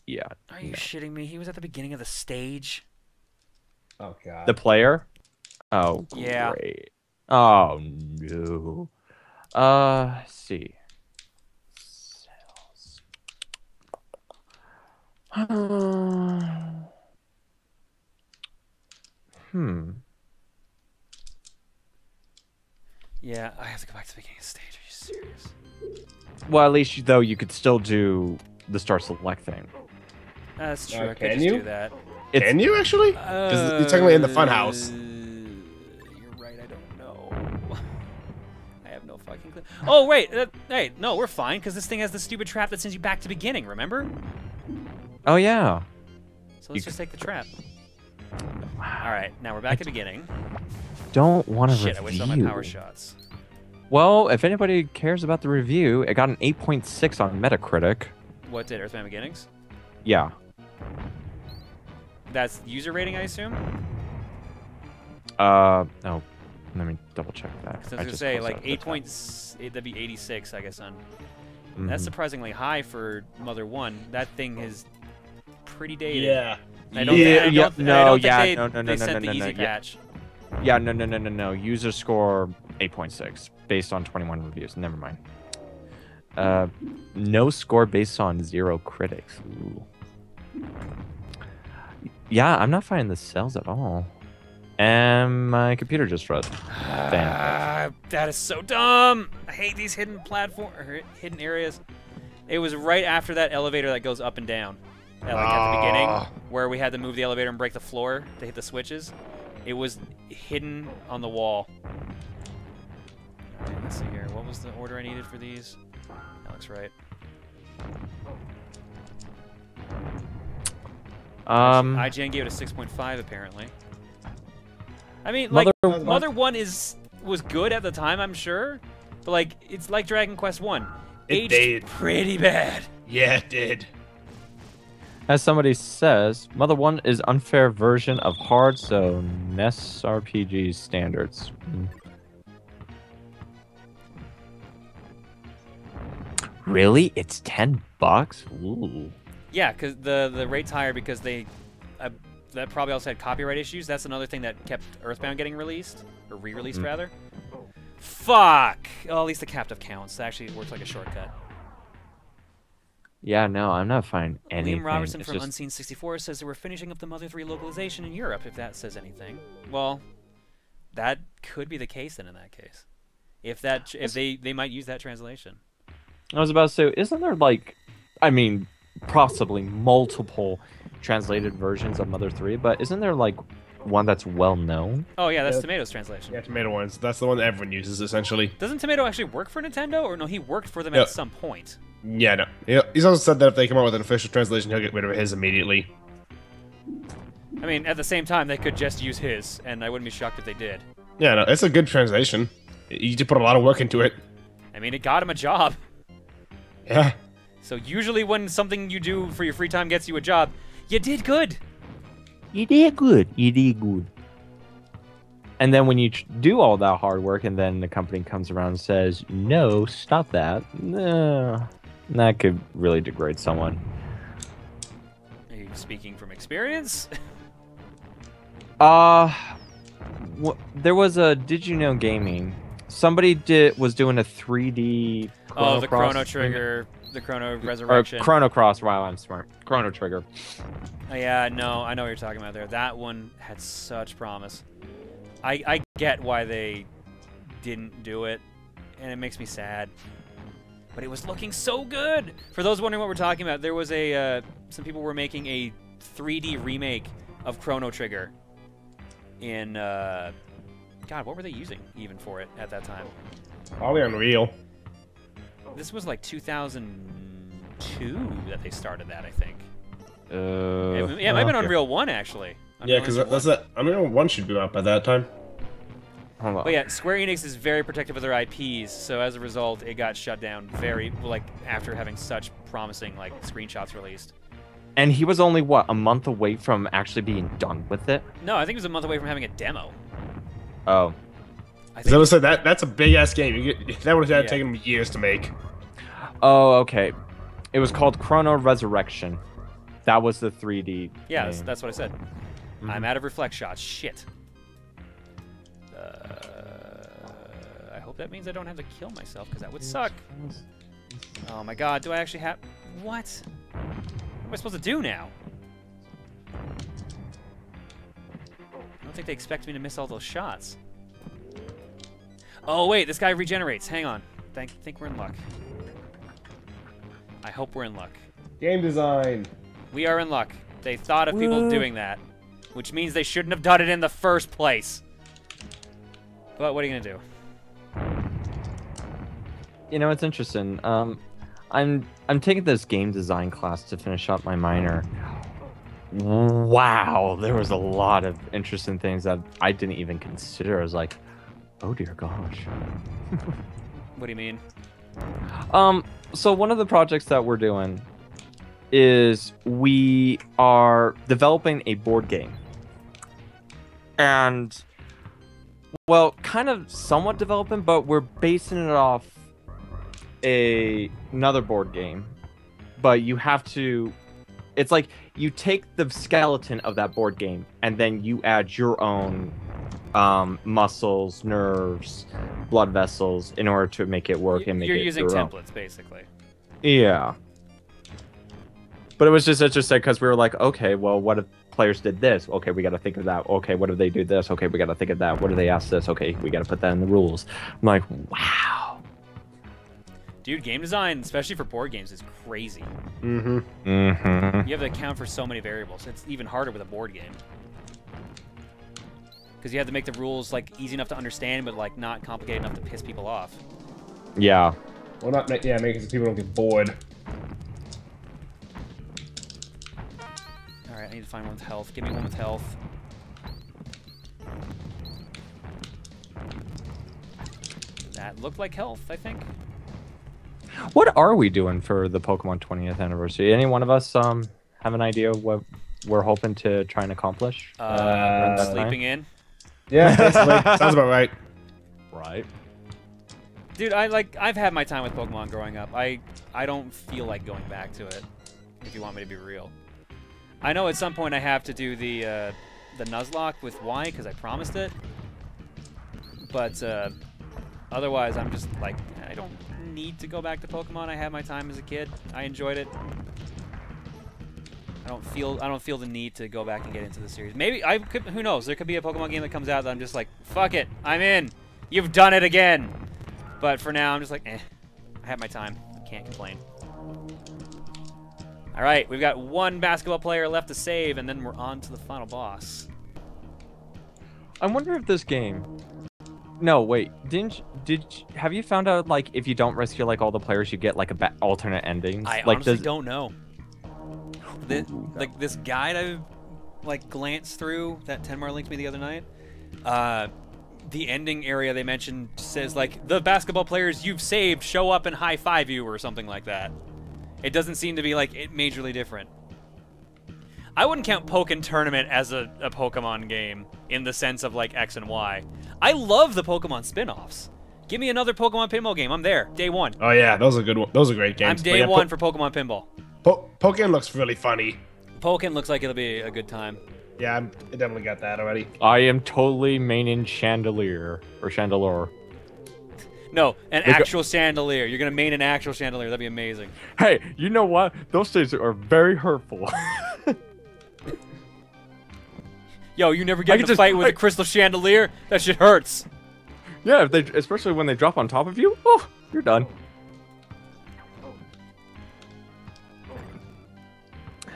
Yeah. Are you shitting me? He was at the beginning of the stage? Oh, God. The player? Oh, yeah. Great. Oh, no. Let's see. Sales. Yeah, I have to go back to the beginning of the stage. Are you serious? Well, at least, though, you could still do the start select thing. That's true. I could can just you? do that. Can you, actually? Because you're technically in the funhouse. You're right, I don't know. I have no fucking clue. Oh, wait. Hey, no, we're fine, because this thing has the stupid trap that sends you back to beginning, remember? Oh, yeah. So let's just take the trap. Alright, now we're back at beginning. Don't want to Shit, I wasted all my power shots. Well, if anybody cares about the review, it got an 8.6 on Metacritic. What did Earthbound Beginnings? Yeah. That's user rating, I assume? No. Let me double check that. I was going to say, like, 8 points, that'd be 86, I guess, on That's surprisingly high for Mother 1. That thing is pretty dated. Yeah. I don't think, I don't think no, they sent the easy yeah. patch. Yeah, no. User score 8.6 based on 21 reviews. Never mind. No score based on 0 critics. Ooh. Yeah, I'm not finding the cells at all. And my computer just froze. Damn. That is so dumb. I hate these hidden hidden areas. It was right after that elevator that goes up and down. Like at the beginning, where we had to move the elevator and break the floor to hit the switches. It was hidden on the wall. Alright, let's see here. What was the order I needed for these? That looks right. IGN gave it a 6.5 apparently. I mean, like Mother 1 was good at the time, I'm sure, but like it's like Dragon Quest 1. It aged pretty bad. Yeah, it did. As somebody says, Mother 1 is unfair version of hard, so SNES RPG standards. Really? It's $10? Ooh. Yeah, because the rate's higher because they that probably also had copyright issues. That's another thing that kept Earthbound getting released or re-released rather. Fuck. Oh, at least the captive counts. That actually works like a shortcut. Yeah, no, I'm not finding anything. Liam Robertson It's from just... Unseen 64 says they were finishing up the Mother 3 localization in Europe, if that says anything. Well, that could be the case then in that case. If they might use that translation. I was about to say, isn't there like, I mean, possibly multiple translated versions of Mother 3, but isn't there like one that's well known? Oh yeah, that's Yeah. Tomato's translation. Yeah, Tomato ones. That's the one that everyone uses, essentially. Doesn't Tomato actually work for Nintendo? Or no, he worked for them at some point. Yeah, no. He's also said that if they come out with an official translation, he'll get rid of his immediately. I mean, at the same time, they could just use his, and I wouldn't be shocked if they did. Yeah, no, it's a good translation. You just put a lot of work into it. I mean, it got him a job. Yeah. So usually when something you do for your free time gets you a job, you did good. You did good. You did good. And then when you do all that hard work and then the company comes around and says, no, stop that. No, that could really degrade someone. Are you speaking from experience? There was a Did You Know Gaming. Somebody was doing a 3D Oh, the Cross Chrono Trigger, the Chrono Resurrection. Or Chrono Cross, wow, I'm smart. Chrono Trigger. Oh, yeah, no, I know what you're talking about there. That one had such promise. I get why they didn't do it, and it makes me sad. But it was looking so good! For those wondering what we're talking about, there was some people were making a 3D remake of Chrono Trigger in, God, what were they using even for it at that time? Probably Unreal. This was like 2002 that they started that, I think. Yeah, it might have been Unreal 1, actually. Yeah, because that's that. Unreal 1 should be out by that time. Hold on. But yeah, Square Enix is very protective of their IPs, so as a result, it got shut down after having such promising screenshots released. And he was only what, a month away from actually being done with it? No, I think it was a month away from having a demo. Oh. As I was saying, that's a big ass game. That would have taken him years to make. Oh, okay. It was called Chrono Resurrection. That was the 3D. Yeah, game. that's what I said. I'm out of reflect shots. Shit. I hope that means I don't have to kill myself, because that would suck. Oh my god, do I actually have... What? What am I supposed to do now? I don't think they expect me to miss all those shots. Oh wait, this guy regenerates. Hang on. Think we're in luck. I hope we're in luck. Game design. We are in luck. They thought of people doing that, which means they shouldn't have done it in the first place. But what are you gonna do? You know, it's interesting. I'm taking this game design class to finish up my minor. Wow, there was a lot of interesting things that I didn't even consider. I was like, oh dear gosh. What do you mean? So one of the projects that we're doing is we are developing a board game. And, well, kind of somewhat developing, but we're basing it off another board game, but you have to. It's like you take the skeleton of that board game and then you add your own muscles, nerves, blood vessels in order to make it work and make You're it using your own. templates, basically. Yeah. But it was just interesting because we were like, okay, well, what if players did this? Okay, we got to think of that. Okay, what if they do this? Okay, we got to think of that. What if they ask this? Okay, we got to put that in the rules. I'm like, wow. Dude, game design, especially for board games, is crazy. Mm-hmm. Mm-hmm. You have to account for so many variables. It's even harder with a board game. Because you have to make the rules like easy enough to understand, but like not complicated enough to piss people off. Yeah. Well, not make it so people don't get bored. All right, I need to find one with health. Give me one with health. That looked like health, I think. What are we doing for the Pokemon 20th anniversary? Any one of us have an idea of what we're hoping to try and accomplish? Sleeping in. Yeah, basically. Sounds about right. Right. Dude, I've had my time with Pokemon growing up. I don't feel like going back to it, if you want me to be real. I know at some point I have to do the Nuzlocke with Y, because I promised it. But otherwise, I'm just like, I don't need to go back to Pokemon. I had my time as a kid. I enjoyed it. I don't feel the need to go back and get into the series. Maybe who knows? There could be a Pokemon game that comes out that I'm just like, fuck it, I'm in. You've done it again. But for now, I'm just like, I had my time. Can't complain. All right, we've got one basketball player left to save, and then we're on to the final boss. I wonder if this game. No, wait. Have you found out like if you don't rescue like all the players, you get like alternate endings? I like, honestly don't know. Like this guide I like glanced through that Tenmar linked me the other night. The ending area they mentioned says like the basketball players you've saved show up and high five you or something like that. It doesn't seem to be like majorly different. I wouldn't count Pokken Tournament as a Pokemon game in the sense of like X and Y. I love the Pokemon spin-offs. Give me another Pokemon pinball game. I'm there. Day one. Oh yeah, those are good. Those are great games. I'm day one for Pokemon pinball. Pokken looks really funny. Pokken looks like it'll be a good time. Yeah, I definitely got that already. I am totally maining Chandelier or Chandelure. No, an actual chandelier. You're gonna main an actual chandelier. That'd be amazing. Hey, you know what? Those things are very hurtful. Yo, you never get in a fight with a crystal chandelier? That shit hurts. Yeah, especially when they drop on top of you. Oh, you're done.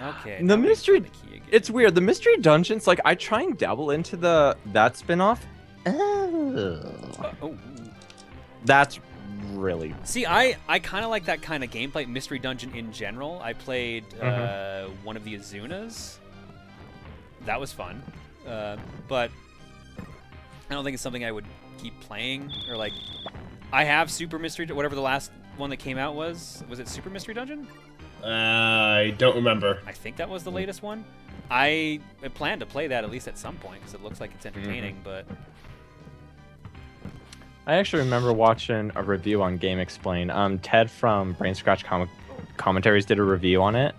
Okay. The mystery. It's weird. The mystery dungeons. Like I try and dabble into that spinoff. Oh. That's really. See, I kind of like that kind of gameplay, mystery dungeon in general. I played one of the Azunas. That was fun, but I don't think it's something I would keep playing or like. I have Super Mystery, whatever the last one that came out was. Was it Super Mystery Dungeon? I don't remember. I think that was the latest one. I plan to play that at least at some point because it looks like it's entertaining, but. I actually remember watching a review on Game Explain. Ted from Brain Scratch Commentators did a review on it,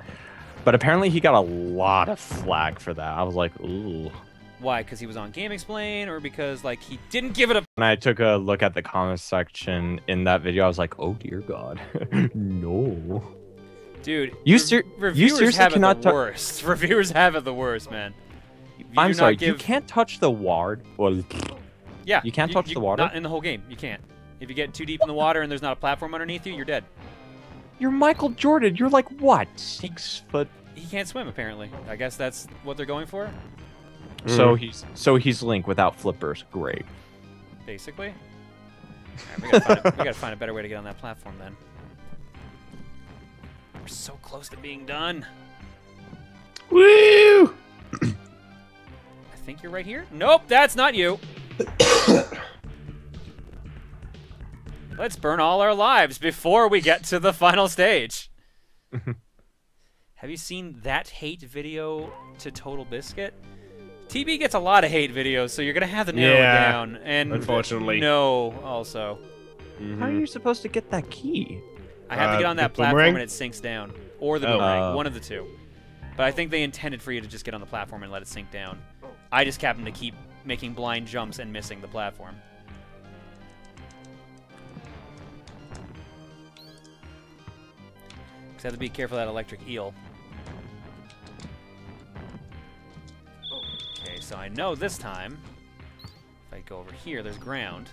but apparently he got a lot of flack for that. I was like, ooh. Why? Because he was on Game Explain, or because like he didn't give it a? When I took a look at the comments section in that video, I was like, oh dear God, no. Dude, reviewers have it the worst. Reviewers have it the worst, man. I'm sorry, you can't touch the ward. Well, yeah, you can't touch the water? Not in the whole game. You can't. If you get too deep in the water and there's not a platform underneath you, you're dead. You're Michael Jordan. You're like, what, 6 foot? He can't swim, apparently. I guess that's what they're going for. So he's Link without flippers. Great. Basically. All right, we gotta find a better way to get on that platform then. We're so close to being done. Woo! I think you're right here. Nope, that's not you. Let's burn all our lives before we get to the final stage. Have you seen that hate video to Total Biscuit? TB gets a lot of hate videos, so you're gonna have to narrow it down. And unfortunately, no, also. How are you supposed to get that key? I have to get on that the platform boomerang? and it sinks down. Or the Oh. boomerang, one of the two. But I think they intended for you to just get on the platform and let it sink down. I just happened to keep making blind jumps and missing the platform. Just have to be careful of that electric eel. Okay, so I know this time, if I go over here, there's ground.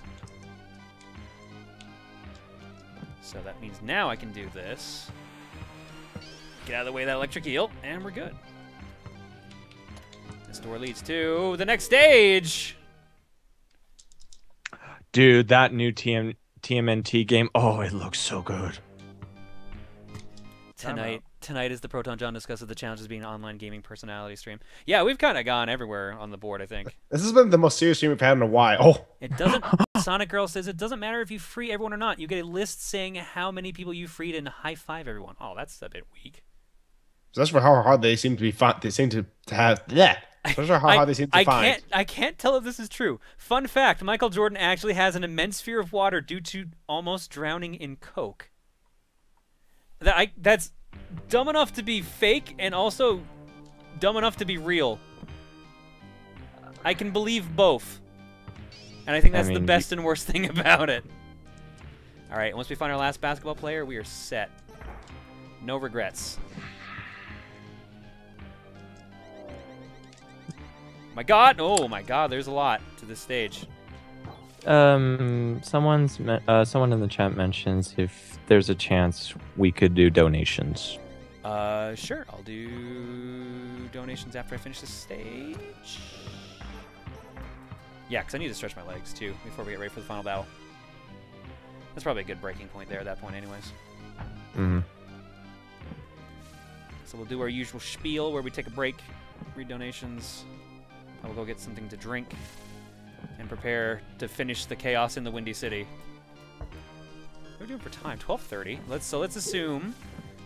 So that means now I can do this. Get out of the way of that electric eel, and we're good. This door leads to the next stage! Dude, that new TMNT game, oh, it looks so good. Tonight is the Proton John discusses the challenges being an online gaming personality stream. Yeah, we've kind of gone everywhere on the board, I think. This has been the most serious stream we've had in a while. Oh, It doesn't. Sonic Girl says it doesn't matter if you free everyone or not. You get a list saying how many people you freed and high five everyone. Oh, that's a bit weak. especially for how hard they seem to be. They seem to have. Yeah. Especially for how hard they seem to find. I can't tell if this is true. Fun fact: Michael Jordan actually has an immense fear of water due to almost drowning in Coke. That's dumb enough to be fake and also dumb enough to be real. I can believe both. And I think that's the best and worst thing about it. All right, once we find our last basketball player, we are set. No regrets. My God! Oh my God! There's a lot to this stage. Someone in the chat mentions if there's a chance we could do donations. Sure. I'll do donations after I finish this stage. Yeah, because I need to stretch my legs too before we get ready for the final battle. That's probably a good breaking point there at that point, anyways. Mm-hmm. So we'll do our usual spiel where we take a break, read donations. I will go get something to drink and prepare to finish the chaos in the Windy City. What are we doing for time? 12:30. Let's assume,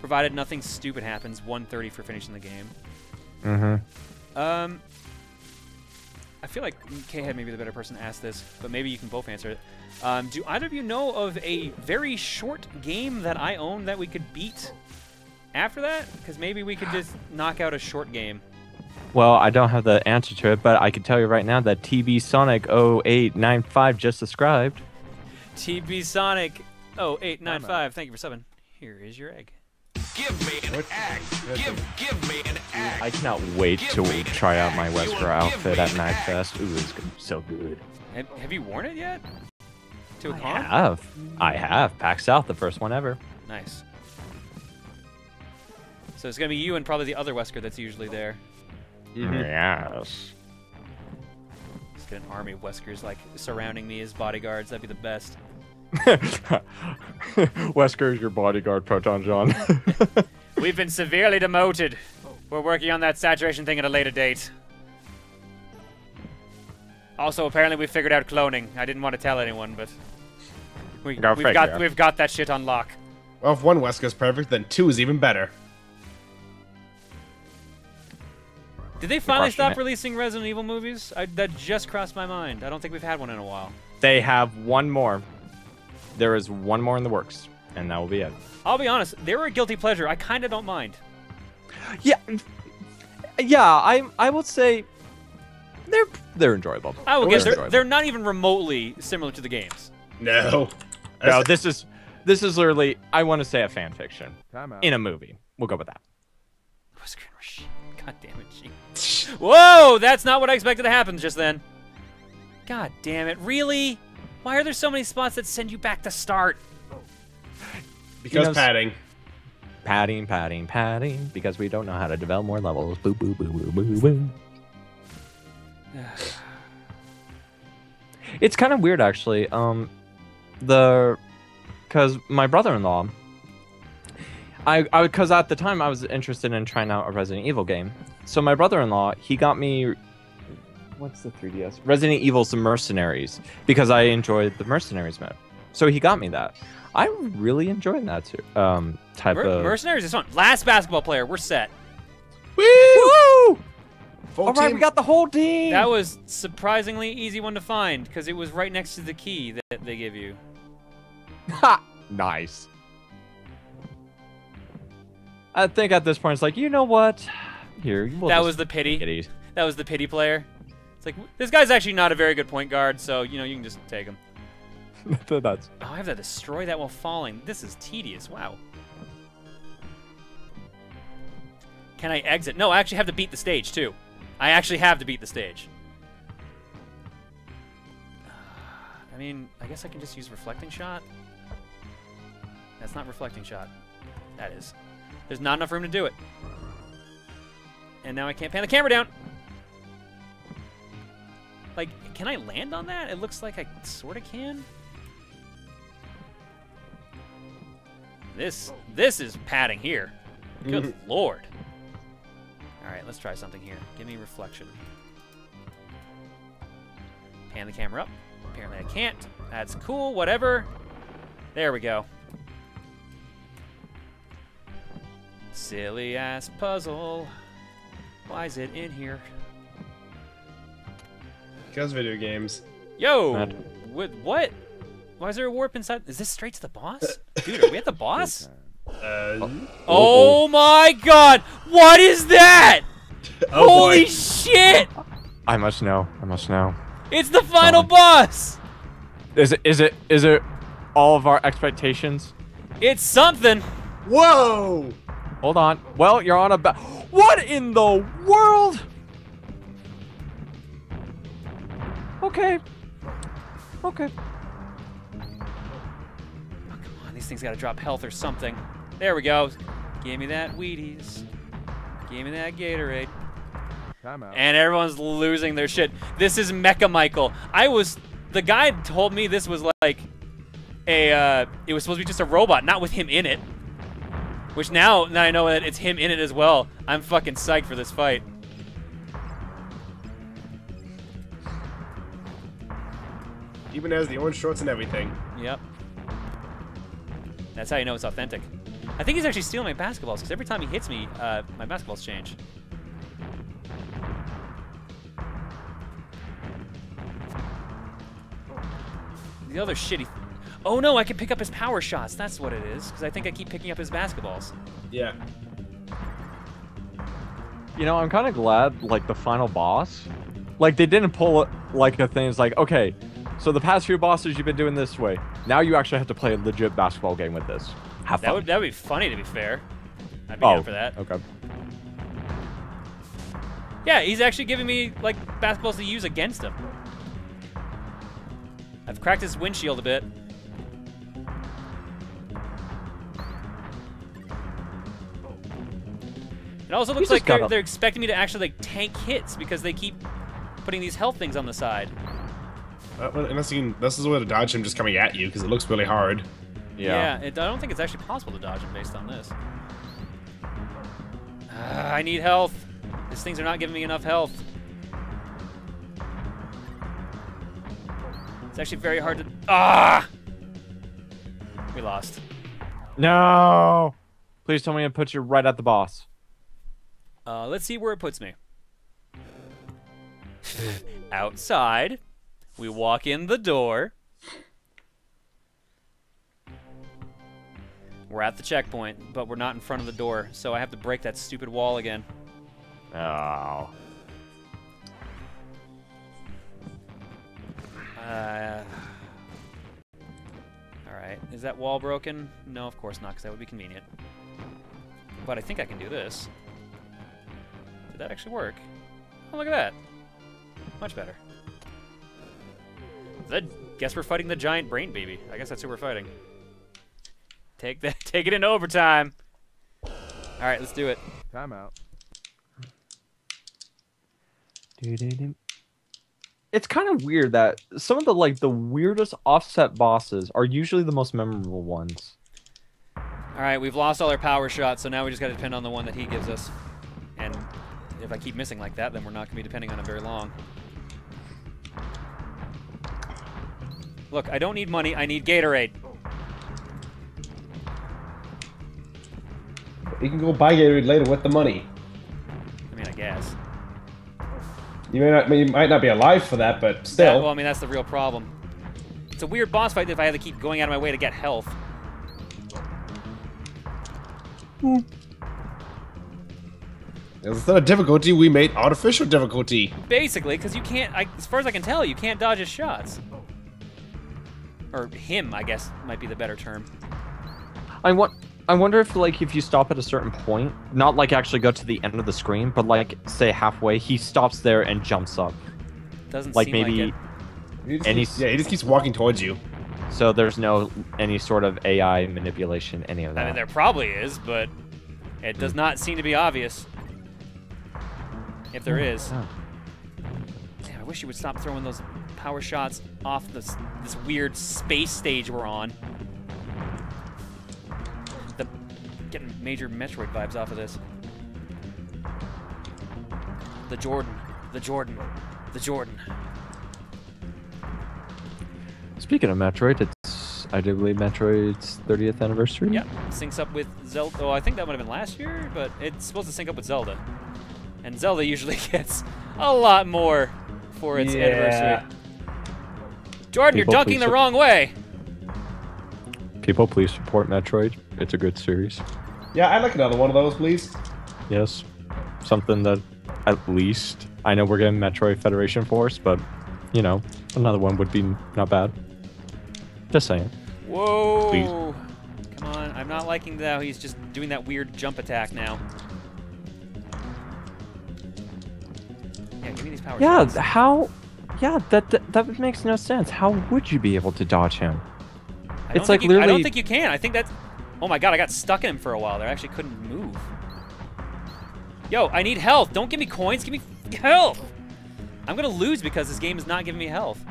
provided nothing stupid happens, 1:30 for finishing the game. Mm-hmm. I feel like K-Head may be the better person to ask this, but maybe you can both answer it. Do either of you know of a very short game that I own that we could beat after that? Because maybe we could just knock out a short game. Well, I don't have the answer to it, but I can tell you right now that TB Sonic 0895 just subscribed. TB Sonic 0895, thank you for subbing. Here is your egg. Give me an egg. Give me an egg. I cannot wait to try out my You will Wesker outfit at give me an Nightfest. Ooh, it's gonna be so good. Have you worn it yet? To a I con? have. PAX South, the first one ever. Nice. So it's going to be you and probably the other Wesker that's usually there. Yes. Just get an army of Weskers like surrounding me as bodyguards. That'd be the best. Wesker is your bodyguard, Proton John. We've been severely demoted. We're working on that saturation thing at a later date. Also, apparently we figured out cloning. I didn't want to tell anyone, but we've got that shit on lock. Well, if one Wesker's perfect, then two is even better. Did they finally crushing stop it. releasing Resident Evil movies? That just crossed my mind. I don't think we've had one in a while. They have one more. There is one more in the works, and that will be it. I'll be honest, they were a guilty pleasure. I kind of don't mind. Yeah, I would say they're enjoyable. I will They're guess enjoyable. they're not even remotely similar to the games. No. No, this is literally, I want to say, a fan fiction Time out. in a movie. We'll go with that. Wesker and Rashid. God damn it, G. Whoa, that's not what I expected to happen just then. God damn it, really? Why are there so many spots that send you back to start? Because padding. Padding, because we don't know how to develop more levels. Boo, boo, boo, boo, boo, boo. It's kind of weird, actually. Because my brother-in-law, because at the time I was interested in trying out a Resident Evil game. So my brother-in-law, he got me, what's the 3DS? Resident Evil: The Mercenaries, because I enjoyed the Mercenaries mode. So he got me that. I'm really enjoying that too. Type of Mercenaries is fun. Last basketball player, we're set. Woo! Full All right, team. we got the whole team. That was surprisingly easy one to find because it was right next to the key that they give you. Ha! Nice. I think at this point it's like, you know what? Here, That was the pity. That was the pity player. It's like, this guy's actually not a very good point guard, so, you know, you can just take him. That's. Oh, I have to destroy that while falling. This is tedious. Wow. Can I exit? No, I actually have to beat the stage, too. I actually have to beat the stage. I mean, I guess I can just use reflecting shot. That's not reflecting shot. That is. There's not enough room to do it. And now I can't pan the camera down. Like, can I land on that? It looks like I sort of can. This is padding here. Good lord. All right, let's try something here. Give me reflection. Pan the camera up. Apparently I can't. That's cool, whatever. There we go. Silly ass puzzle. Why is it in here? Because video games. Yo! Mad. What? Why is there a warp inside? Is this straight to the boss? Dude, are we at the boss? Oh my god! What is that? Oh Holy boy. shit! I must know. I must know. It's the final boss! Is it all of our expectations? It's something! Whoa! Hold on. Well, you're on a What in the world? Okay. Okay. Oh, come on, these things gotta drop health or something. There we go. Give me that Wheaties. Give me that Gatorade. Timeout. And everyone's losing their shit. This is Mecha Michael. The guy told me this was like it was supposed to be just a robot, not with him in it. Which now that I know that it's him in it as well, I'm fucking psyched for this fight. Even has the orange shorts and everything. Yep. That's how you know it's authentic. I think he's actually stealing my basketballs, because every time he hits me, my basketballs change. The other shitty... Oh no, I can pick up his power shots. That's what it is, because I think I keep picking up his basketballs. Yeah. You know, I'm kind of glad, like, the final boss, like, they didn't pull it like a thing. It's like, okay, so the past few bosses you've been doing this way. Now you actually have to play a legit basketball game with this. Have fun. That would be funny, to be fair. I'd be down for that. Okay. Yeah, he's actually giving me, like, basketballs to use against him. I've cracked his windshield a bit. It also looks like they're expecting me to actually, like, tank hits because they keep putting these health things on the side. Well, unless you can, this is a way to dodge him just coming at you, because it looks really hard. Yeah. I don't think it's actually possible to dodge him based on this. I need health. These things are not giving me enough health. It's actually very hard to... Ah! We lost. No! Please tell me it puts you right at the boss. Let's see where it puts me. Outside. We walk in the door. We're at the checkpoint, but we're not in front of the door, so I have to break that stupid wall again. Oh. Alright, is that wall broken? No, of course not, because that would be convenient. But I think I can do this. Did that actually work? Oh, look at that. Much better. Guess we're fighting the giant brain baby. I guess that's who we're fighting. Take it into overtime. Alright, let's do it. Timeout. It's kind of weird that some of the weirdest offset bosses are usually the most memorable ones. Alright, we've lost all our power shots, so now we just gotta depend on the one that he gives us. And if I keep missing like that, then we're not gonna be depending on it very long. Look, I don't need money, I need Gatorade. You can go buy Gatorade later with the money. I mean, I guess. You might not be alive for that, but still. Yeah, well, I mean, that's the real problem. It's a weird boss fight if I have to keep going out of my way to get health. Instead of difficulty, we made artificial difficulty. Basically, because you can't, as far as I can tell, you can't dodge his shots. Or him, I guess, might be the better term. I wonder if, like, if you stop at a certain point, not like actually go to the end of the screen, but like say halfway, he stops there and jumps up. Doesn't Like seem maybe like it. He just keeps walking towards you. So there's no any sort of AI manipulation, any of that. I mean, there probably is, but it does not seem to be obvious. If there is. Oh. Damn, I wish you would stop throwing those power shots off this weird space stage we're on. Getting major Metroid vibes off of this. The Jordan. The Jordan. The Jordan. Speaking of Metroid, it's I do believe Metroid's 30th anniversary. Yep, syncs up with Zelda. Oh, I think that might have been last year, but it's supposed to sync up with Zelda. And Zelda usually gets a lot more for its anniversary. Jordan, you're dunking the wrong way. People, please support Metroid. It's a good series. Yeah, I'd like another one of those, please. Yes. Something that at least I know we're getting Metroid Federation Force, but you know, another one would be not bad. Just saying. Whoa! Please. Come on, I'm not liking that he's just doing that weird jump attack now. Yeah, give me these power shots. How? Yeah, that makes no sense. How would you be able to dodge him? It's like literally. I don't think you can. I think that's. Oh my god, I got stuck in him for a while there. I actually couldn't move. Yo, I need health. Don't give me coins. Give me health. I'm gonna lose because this game is not giving me health.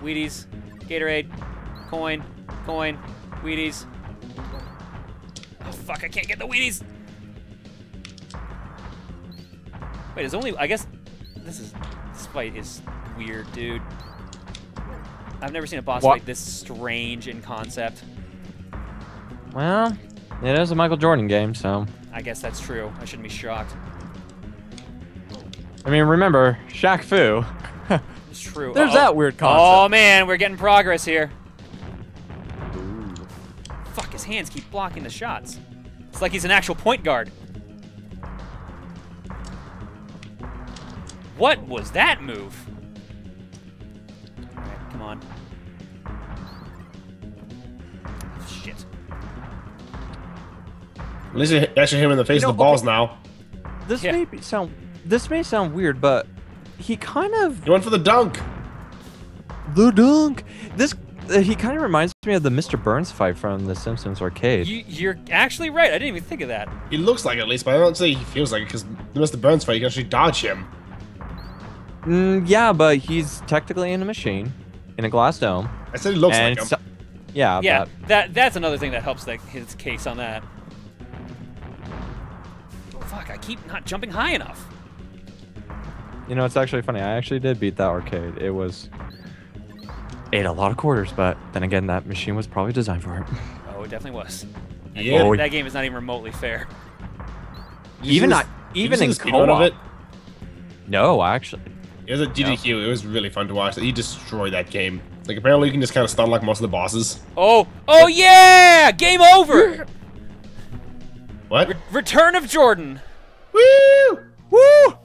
Wheaties, Gatorade, coin, Wheaties. Oh fuck, I can't get the Wheaties. Wait, there's only. I guess this fight is weird, dude. I've never seen a boss fight this strange in concept. Well, it is a Michael Jordan game, so. I guess that's true. I shouldn't be shocked. I mean, remember, Shaq Fu. It's true. There's that weird concept. Oh man, we're getting progress here. Fuck, his hands keep blocking the shots. It's like he's an actual point guard. What was that move? Alright, come on. Shit. At least you actually hit him in the face of the balls now. This may sound weird, but he kind of You went for the dunk. the dunk. He kind of reminds me of the Mr. Burns fight from The Simpsons arcade. You're actually right. I didn't even think of that. He looks like it at least, but I don't say he feels like it because the Mr. Burns fight, you can actually dodge him. Yeah, but he's technically in a machine, in a glass dome. I said he looks like him. Yeah, Yeah, that's another thing that helps his case on that. Fuck, I keep not jumping high enough. You know, it's actually funny. I actually did beat that arcade. It ate a lot of quarters, but then again, that machine was probably designed for it. Oh, it definitely was. Yeah. That game is not even remotely fair. Even in of co-op. it. No, actually. It was a GDQ. It was really fun to watch. He destroyed that game. Like apparently you can just kind of stun like most of the bosses. Oh yeah! Game over. What? Return of Jordan. Woo! Woo!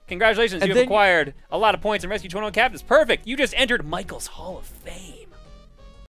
Congratulations, And you have acquired a lot of points in Rescue 21 Captains. Perfect. You just entered Michael's Hall of Fame.